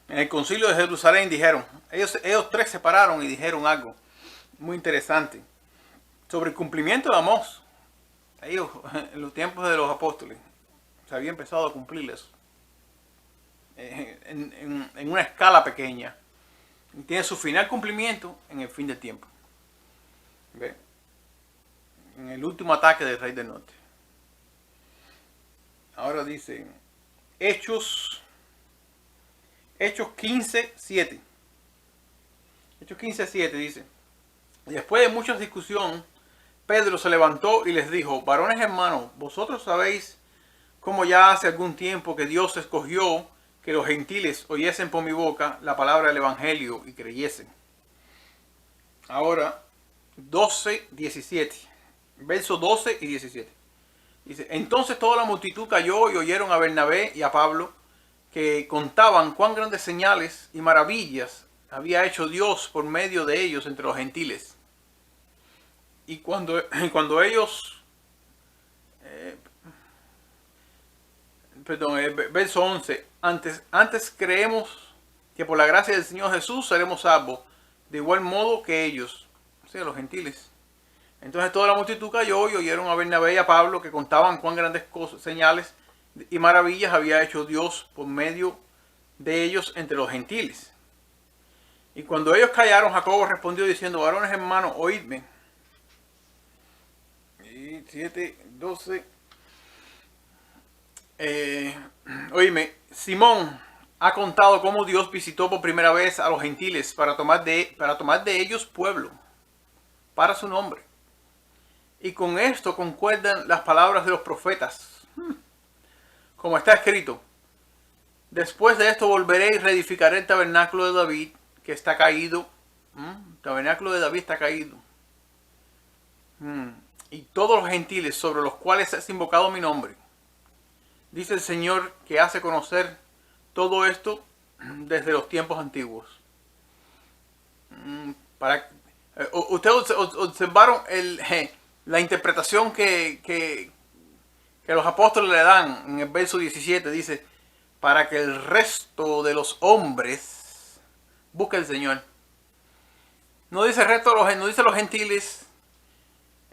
en el concilio de Jerusalén dijeron. Ellos tres se pararon y dijeron algo muy interesante sobre el cumplimiento de Amós. Ellos, en los tiempos de los apóstoles, se había empezado a cumplir eso. En una escala pequeña. Y tiene su final cumplimiento en el fin del tiempo. ¿Ve? En el último ataque del rey del norte. Ahora dice Hechos 15:7. Hechos 15:7 dice: después de mucha discusión, Pedro se levantó y les dijo: varones hermanos, vosotros sabéis cómo ya hace algún tiempo que Dios escogió que los gentiles oyesen por mi boca la palabra del evangelio y creyesen. Ahora 12:17, versos 12 y 17. Dice: entonces toda la multitud cayó y oyeron a Bernabé y a Pablo, que contaban cuán grandes señales y maravillas había hecho Dios por medio de ellos entre los gentiles. Y cuando ellos, verso 11, antes creemos que por la gracia del Señor Jesús seremos salvos, de igual modo que ellos, o sea, los gentiles. Entonces toda la multitud cayó y oyeron a Bernabé y a Pablo, que contaban cuán grandes cosas, señales y maravillas había hecho Dios por medio de ellos entre los gentiles. Y cuando ellos callaron, Jacobo respondió diciendo: varones hermanos, oídme. Y 7:12. Oídme, Simón ha contado cómo Dios visitó por primera vez a los gentiles para tomar de ellos pueblo para su nombre. Y con esto concuerdan las palabras de los profetas, como está escrito: después de esto volveré y reedificaré el tabernáculo de David, que está caído. El tabernáculo de David está caído. Y todos los gentiles sobre los cuales es invocado mi nombre. Dice el Señor, que hace conocer todo esto desde los tiempos antiguos. Ustedes observaron la interpretación que los apóstoles le dan en el verso 17. Dice: para que el resto de los hombres busque al Señor. No dice el resto, no dice los gentiles.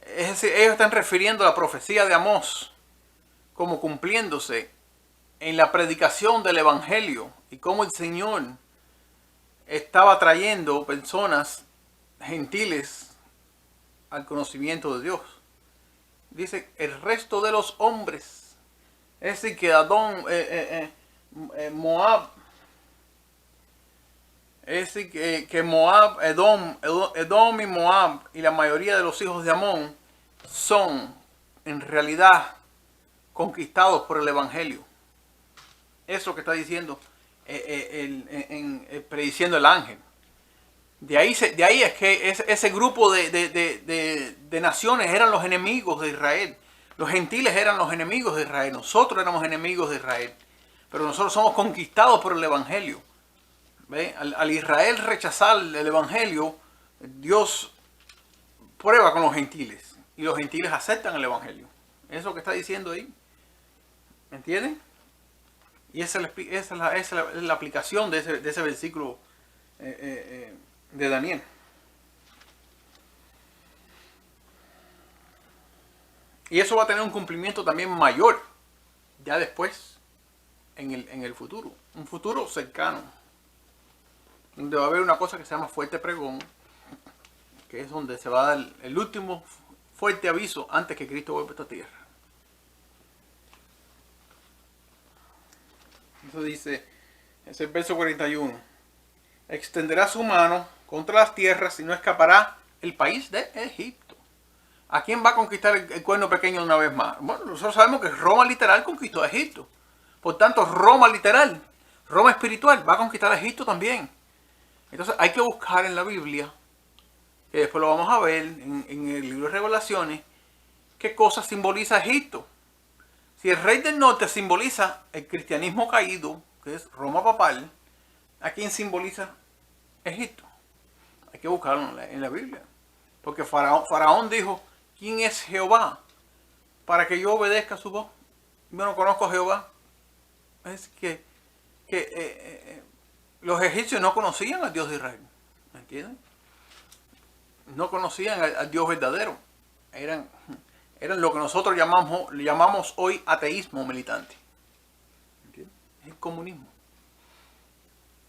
Es decir, ellos están refiriendo a la profecía de Amós como cumpliéndose en la predicación del evangelio y cómo el Señor estaba trayendo personas gentiles al conocimiento de Dios. Dice el resto de los hombres. Es decir, que Moab, es decir, que Moab, Edom y Moab y la mayoría de los hijos de Amón son en realidad conquistados por el evangelio. Eso que está diciendo, prediciendo el ángel. De ahí es que ese grupo de naciones eran los enemigos de Israel. Los gentiles eran los enemigos de Israel. Nosotros éramos enemigos de Israel. Pero nosotros somos conquistados por el evangelio. ¿Ve? Al Israel rechazar el evangelio, Dios prueba con los gentiles. Y los gentiles aceptan el evangelio. Eso es lo que está diciendo ahí. ¿Me entienden? Y esa es la aplicación de ese versículo de Daniel. Y eso va a tener un cumplimiento también mayor ya después en el futuro. Un futuro cercano. Donde va a haber una cosa que se llama fuerte pregón, que es donde se va a dar el último fuerte aviso antes que Cristo vuelva a esta tierra. Eso dice, es el verso 41. Extenderá su mano contra las tierras y no escapará el país de Egipto. ¿A quién va a conquistar el cuerno pequeño una vez más? Bueno, nosotros sabemos que Roma literal conquistó a Egipto. Por tanto, Roma literal, Roma espiritual, va a conquistar a Egipto también. Entonces hay que buscar en la Biblia, que después lo vamos a ver en el libro de Revelaciones, qué cosa simboliza Egipto. Si el rey del norte simboliza el cristianismo caído, que es Roma papal, ¿a quién simboliza Egipto? Hay que buscarlo en la Biblia. Porque Faraón dijo: ¿quién es Jehová? para que yo obedezca su voz. Yo no conozco a Jehová. Es que los egipcios no conocían al Dios de Israel. ¿Me entienden? No conocían al Dios verdadero. Eran lo que nosotros llamamos hoy ateísmo militante. ¿Entiendes? Es el comunismo.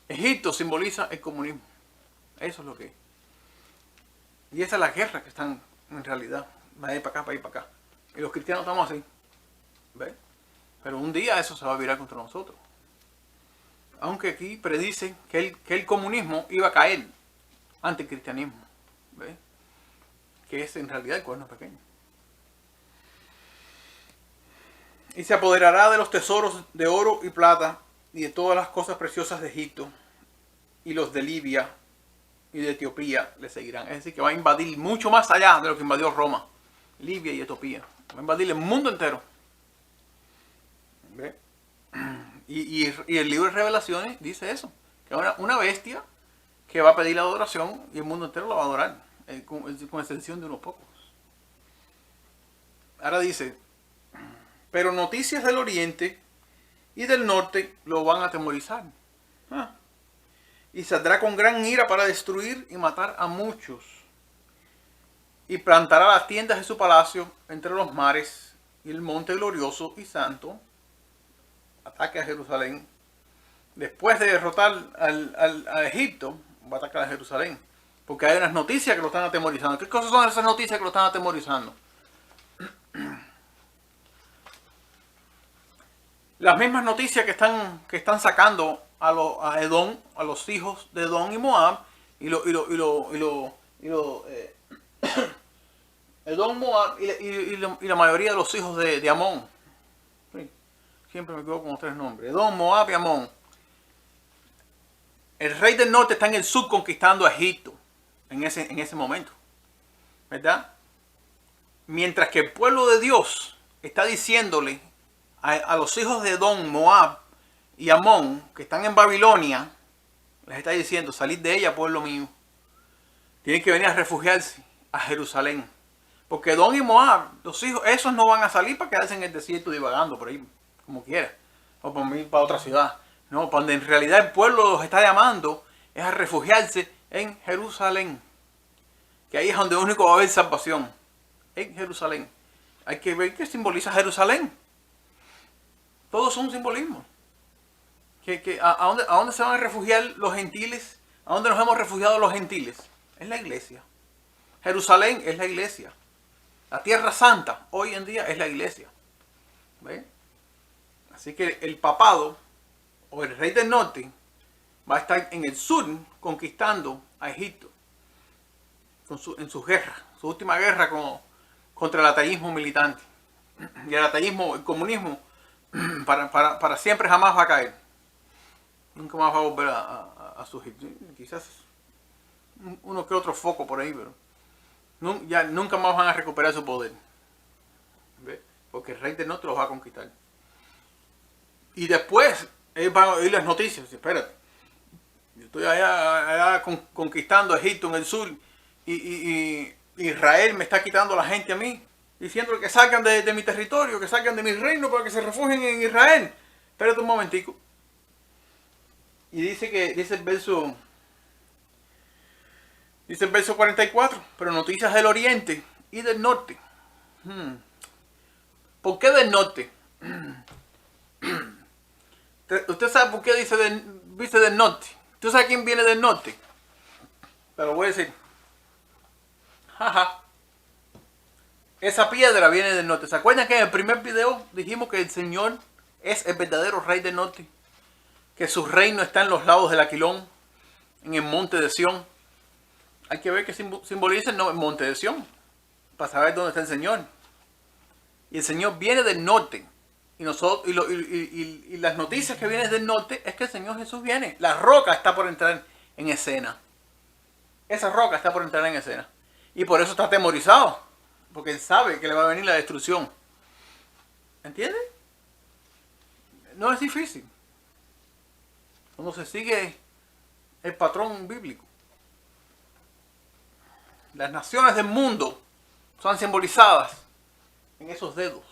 Egipto simboliza el comunismo. Eso es lo que es. Y esa es la guerra que están en realidad. Va a ir para acá, para ir para acá. Y los cristianos estamos así. ¿Ves? Pero un día eso se va a virar contra nosotros. Aunque aquí predice que el comunismo iba a caer ante el cristianismo. ¿Ves? Que es en realidad el cuerno pequeño. Y se apoderará de los tesoros de oro y plata y de todas las cosas preciosas de Egipto, y los de Libia y de Etiopía le seguirán. Es decir, que va a invadir mucho más allá de lo que invadió Roma, Libia y Etiopía. Va a invadir el mundo entero. ¿Ve? Y el libro de Revelaciones dice eso, que una bestia que va a pedir la adoración y el mundo entero la va a adorar, con excepción de unos pocos. Ahora dice, pero noticias del oriente y del norte lo van a atemorizar. Y saldrá con gran ira para destruir y matar a muchos. Y plantará las tiendas de su palacio entre los mares y el monte glorioso y santo. Ataque a Jerusalén. Después de derrotar a Egipto, va a atacar a Jerusalén. Porque hay unas noticias que lo están atemorizando. ¿Qué cosas son esas noticias que lo están atemorizando? Las mismas noticias que están sacando a Edom, a los hijos de Edom y Moab, Edom, Moab y la mayoría de los hijos de Amón. Sí, siempre me equivoco con los tres nombres. Edom, Moab y Amón. El rey del norte está en el sur conquistando a Egipto en ese momento. ¿Verdad? Mientras que el pueblo de Dios está diciéndole a los hijos de Edom, Moab y Amón, que están en Babilonia, les está diciendo, salid de ella, pueblo mío. Tienen que venir a refugiarse a Jerusalén. Porque Edom y Moab, los hijos, esos no van a salir para quedarse en el desierto divagando por ahí, como quiera. O por ir para otra ciudad. No, donde en realidad el pueblo los está llamando es a refugiarse en Jerusalén. Que ahí es donde único va a haber salvación. En Jerusalén. Hay que ver qué simboliza Jerusalén. Todos son simbolismos. ¿A dónde se van a refugiar los gentiles? ¿A dónde nos hemos refugiado los gentiles? Es la iglesia. Jerusalén es la iglesia. La tierra santa hoy en día es la iglesia. ¿Ve? Así que el papado o el rey del norte va a estar en el sur conquistando a Egipto en su guerra, su última guerra contra el ateísmo militante. Y el ateísmo, el comunismo, para siempre jamás va a caer. Nunca más va a volver a surgir. Quizás uno que otro foco por ahí, pero ya nunca más van a recuperar su poder. ¿Ve? Porque el rey del norte los va a conquistar. Y después ellos van a oír las noticias. Espérate, yo estoy allá conquistando Egipto en el sur y Israel me está quitando la gente a mí, diciendo que salgan de mi territorio, que salgan de mi reino para que se refugien en Israel. Espérate un momentico. Y dice el verso 44, pero noticias del oriente y del norte. ¿Por qué del norte? ¿Usted sabe por qué dice del norte? ¿Usted sabe quién viene del norte? Te lo voy a decir. Esa piedra viene del norte. ¿Se acuerdan que en el primer video dijimos que el Señor es el verdadero rey del norte? Que su reino está en los lados del Aquilón, en el monte de Sión. Hay que ver qué simboliza el monte de Sión, para saber dónde está el Señor. Y el Señor viene del norte. Y las noticias que vienen del norte es que el Señor Jesús viene. La roca está por entrar en escena. Esa roca está por entrar en escena. Y por eso está atemorizado. Porque él sabe que le va a venir la destrucción. ¿Entiende? No es difícil. Cuando se sigue el patrón bíblico. Las naciones del mundo son simbolizadas en esos dedos.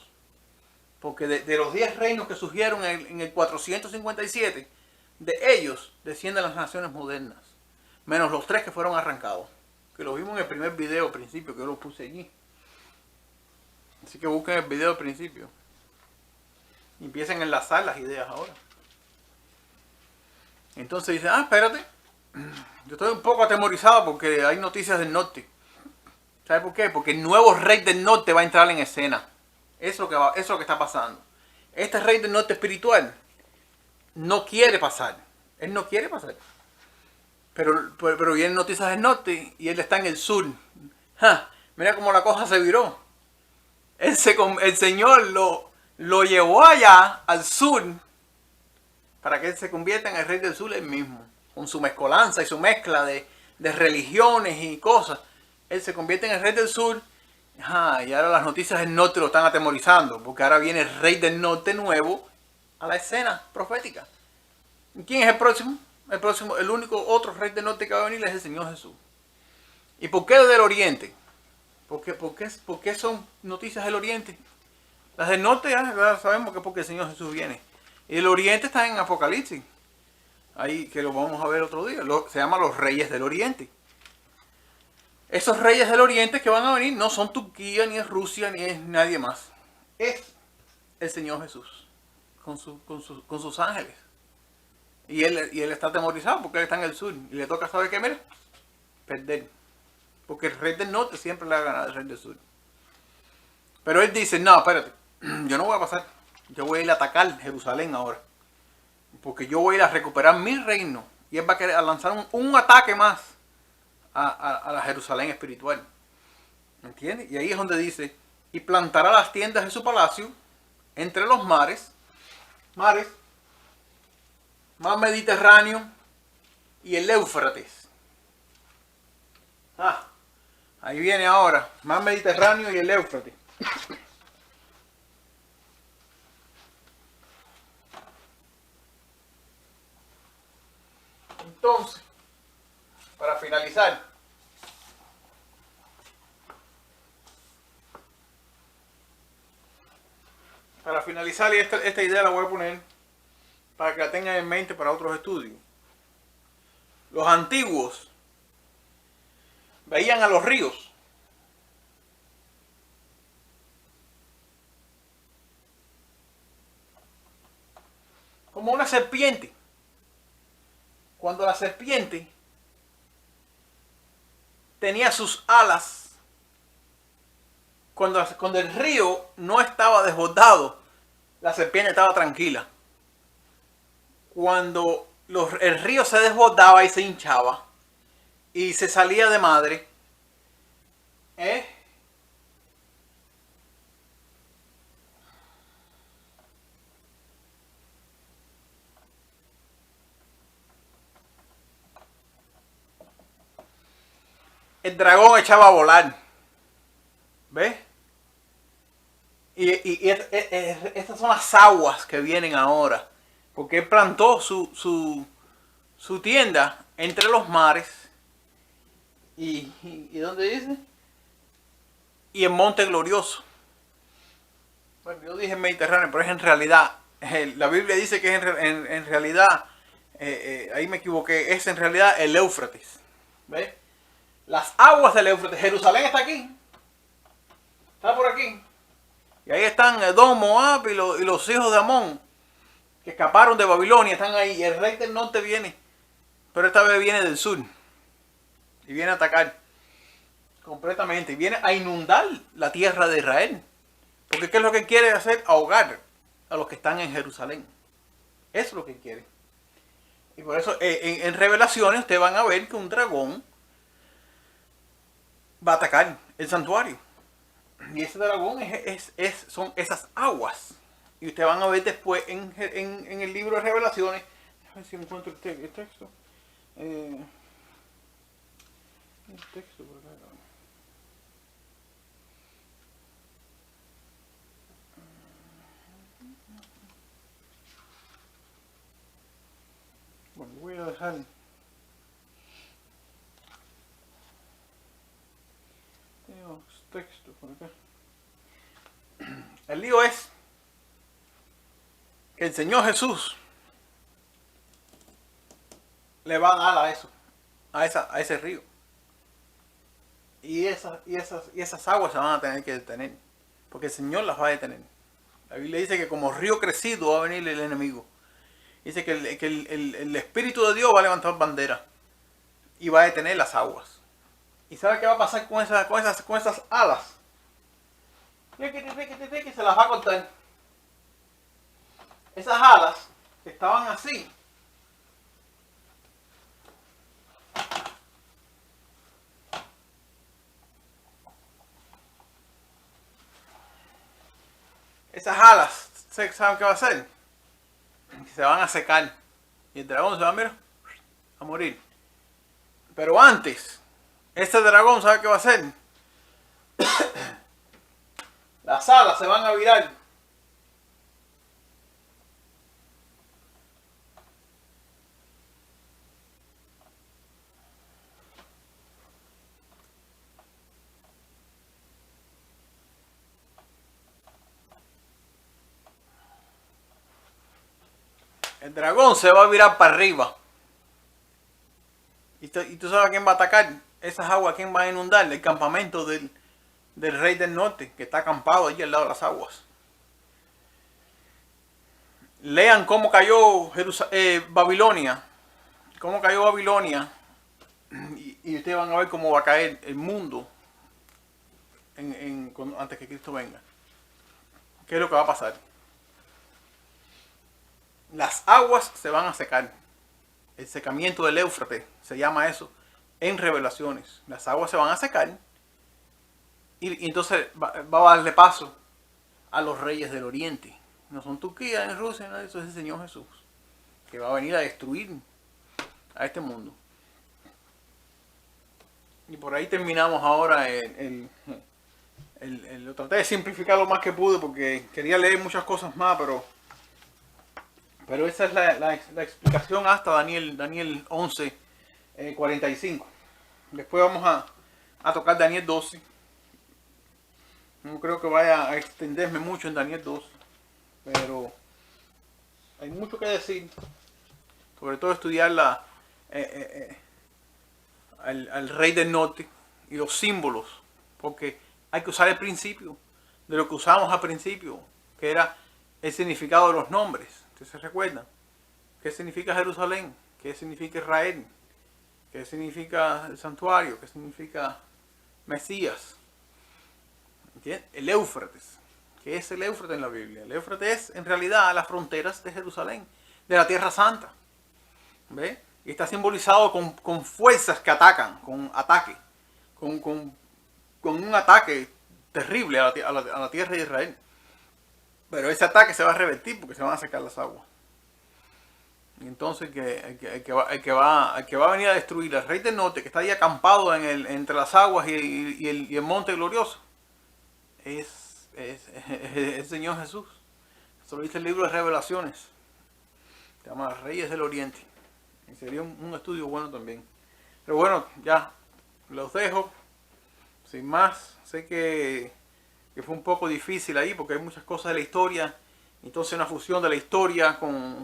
Porque de los 10 reinos que surgieron en el 457, de ellos descienden las naciones modernas. Menos los 3 que fueron arrancados. Que lo vimos en el primer video al principio, que yo lo puse allí. Así que busquen el video al principio. Y empiecen a enlazar las ideas ahora. Entonces dicen, espérate. Yo estoy un poco atemorizado porque hay noticias del norte. ¿Sabe por qué? Porque el nuevo rey del norte va a entrar en escena. Eso es lo que está pasando. Este rey del norte espiritual no quiere pasar. Él no quiere pasar. Pero vienen noticias del norte y él está en el sur. Mira cómo la cosa se viró. El Señor lo llevó allá, al sur, para que él se convierta en el rey del sur él mismo. Con su mezcolanza y su mezcla de religiones y cosas. Él se convierte en el rey del sur. Y ahora las noticias del norte lo están atemorizando. Porque ahora viene el rey del norte nuevo a la escena profética. ¿Quién es el próximo? El único otro rey del norte que va a venir es el Señor Jesús. ¿Y por qué del oriente? ¿Por qué son noticias del oriente? Las del norte ya sabemos que es porque el Señor Jesús viene. Y el oriente está en Apocalipsis. Ahí que lo vamos a ver otro día. Se llama los reyes del oriente. Esos reyes del oriente que van a venir no son Turquía, ni es Rusia, ni es nadie más. Es el Señor Jesús. Con sus ángeles. Y él está atemorizado porque él está en el sur. Y le toca, ¿saber qué? Mira, perder. Porque el rey del norte siempre le ha ganado al rey del sur. Pero él dice, no, espérate. Yo no voy a pasar. Yo voy a ir a atacar Jerusalén ahora. Porque yo voy a ir a recuperar mi reino. Y él va a querer lanzar un ataque más a la Jerusalén espiritual. ¿Me entiendes? Y ahí es donde dice, y plantará las tiendas de su palacio entre los mares, mar Mediterráneo y el Éufrates. Ahí viene ahora, mar Mediterráneo y el Éufrates. Entonces, para finalizar, y esta idea la voy a poner para que la tengan en mente para otros estudios. Los antiguos veían a los ríos como una serpiente. Cuando la serpiente tenía sus alas, cuando el río no estaba desbordado, la serpiente estaba tranquila. Cuando el río se desbordaba y se hinchaba y se salía de madre, el dragón echaba a volar. ¿Ves? Y estas son las aguas que vienen ahora. Porque él plantó su tienda entre los mares. ¿Y dónde dice? Y el Monte Glorioso. Bueno, yo dije Mediterráneo, pero es en realidad. La Biblia dice que es en realidad. Ahí me equivoqué. Es en realidad el Éufrates. ¿Ves? Las aguas del Éufrates. Jerusalén está aquí. Está por aquí. Y ahí están Edom, Moab y los hijos de Amón, que escaparon de Babilonia, están ahí. Y el rey del norte viene, pero esta vez viene del sur. Y viene a atacar completamente. Y viene a inundar la tierra de Israel. Porque ¿qué es lo que quiere hacer? Ahogar a los que están en Jerusalén. Eso es lo que quiere. Y por eso en Revelaciones ustedes van a ver que un dragón va a atacar el santuario. Y ese dragón son esas aguas. Y ustedes van a ver después en el libro de Revelaciones. A ver si encuentro el texto. El texto por acá. Bueno, voy a dejar. Tengo texto por acá. El lío es que el Señor Jesús le va a dar a eso, a ese río. Y esas aguas se van a tener que detener, porque el Señor las va a detener. La Biblia dice que como río crecido va a venir el enemigo. Dice que el Espíritu de Dios va a levantar bandera y va a detener las aguas. ¿Y sabe qué va a pasar con esas alas? Que se las va a cortar. Esas alas que estaban así, esas alas, ¿saben qué va a hacer? Se van a secar y el dragón se va, mira, a morir. Pero antes, este dragón, ¿sabe qué va a hacer? Las alas se van a virar. El dragón se va a virar para arriba. ¿Y tú sabes a quién va a atacar? Esas aguas, ¿quién va a inundar? El campamento del rey del norte, que está acampado allí al lado de las aguas. Lean cómo cayó Babilonia. Cómo cayó Babilonia. Y ustedes van a ver cómo va a caer el mundo antes que Cristo venga. ¿Qué es lo que va a pasar? Las aguas se van a secar. El secamiento del Éufrates, se llama eso, en Revelaciones. Las aguas se van a secar y entonces va a darle paso a los reyes del oriente. No son Turquía, ni Rusia, nada de eso, es el Señor Jesús, que va a venir a destruir a este mundo. Y por ahí terminamos ahora lo traté de simplificar lo más que pude porque quería leer muchas cosas más, pero esa es la explicación hasta Daniel 11, 45. Después vamos a tocar Daniel 12. No creo que vaya a extenderme mucho en Daniel 12, pero hay mucho que decir. Sobre todo estudiar al rey del norte y los símbolos, porque hay que usar el principio de lo que usamos al principio, que era el significado de los nombres. ¿Ustedes se recuerdan? ¿Qué significa Jerusalén? ¿Qué significa Israel? ¿Qué significa el santuario? ¿Qué significa Mesías? ¿Entiendes? El Éufrates. ¿Qué es el Éufrates en la Biblia? El Éufrates es en realidad las fronteras de Jerusalén, de la Tierra Santa. ¿Ve? Y está simbolizado con fuerzas que atacan, con ataque, con un ataque terrible a la tierra de Israel. Pero ese ataque se va a revertir porque se van a secar las aguas. Y entonces el que va a venir a destruir al rey del norte, que está ahí acampado entre las aguas y el monte glorioso, es el Señor Jesús. Eso lo dice el libro de Revelaciones. Se llama Reyes del Oriente. Y sería un estudio bueno también. Pero bueno, ya los dejo. Sin más, sé que fue un poco difícil ahí porque hay muchas cosas de la historia. Entonces una fusión de la historia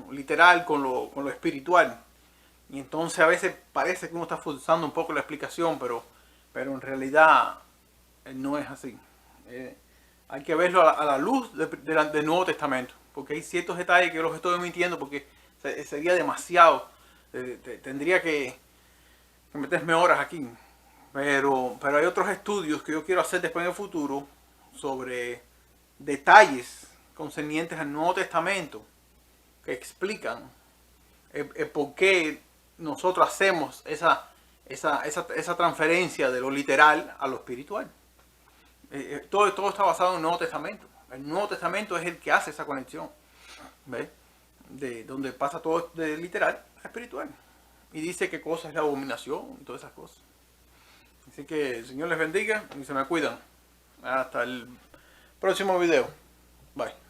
literal con lo espiritual. Y entonces a veces parece que uno está forzando un poco la explicación, pero en realidad no es así. Hay que verlo a la luz del Nuevo Testamento. Porque hay ciertos detalles que yo los estoy omitiendo porque sería demasiado. Tendría que meterme horas aquí. Pero hay otros estudios que yo quiero hacer después en el futuro sobre detalles concernientes al Nuevo Testamento que explican el por qué nosotros hacemos esa transferencia de lo literal a lo espiritual. Todo está basado en el Nuevo Testamento. El Nuevo Testamento es el que hace esa conexión, ¿ves? De donde pasa todo de literal a espiritual. Y dice qué cosa es la abominación y todas esas cosas. Así que el Señor les bendiga y se me cuidan. Hasta el próximo video. Bye.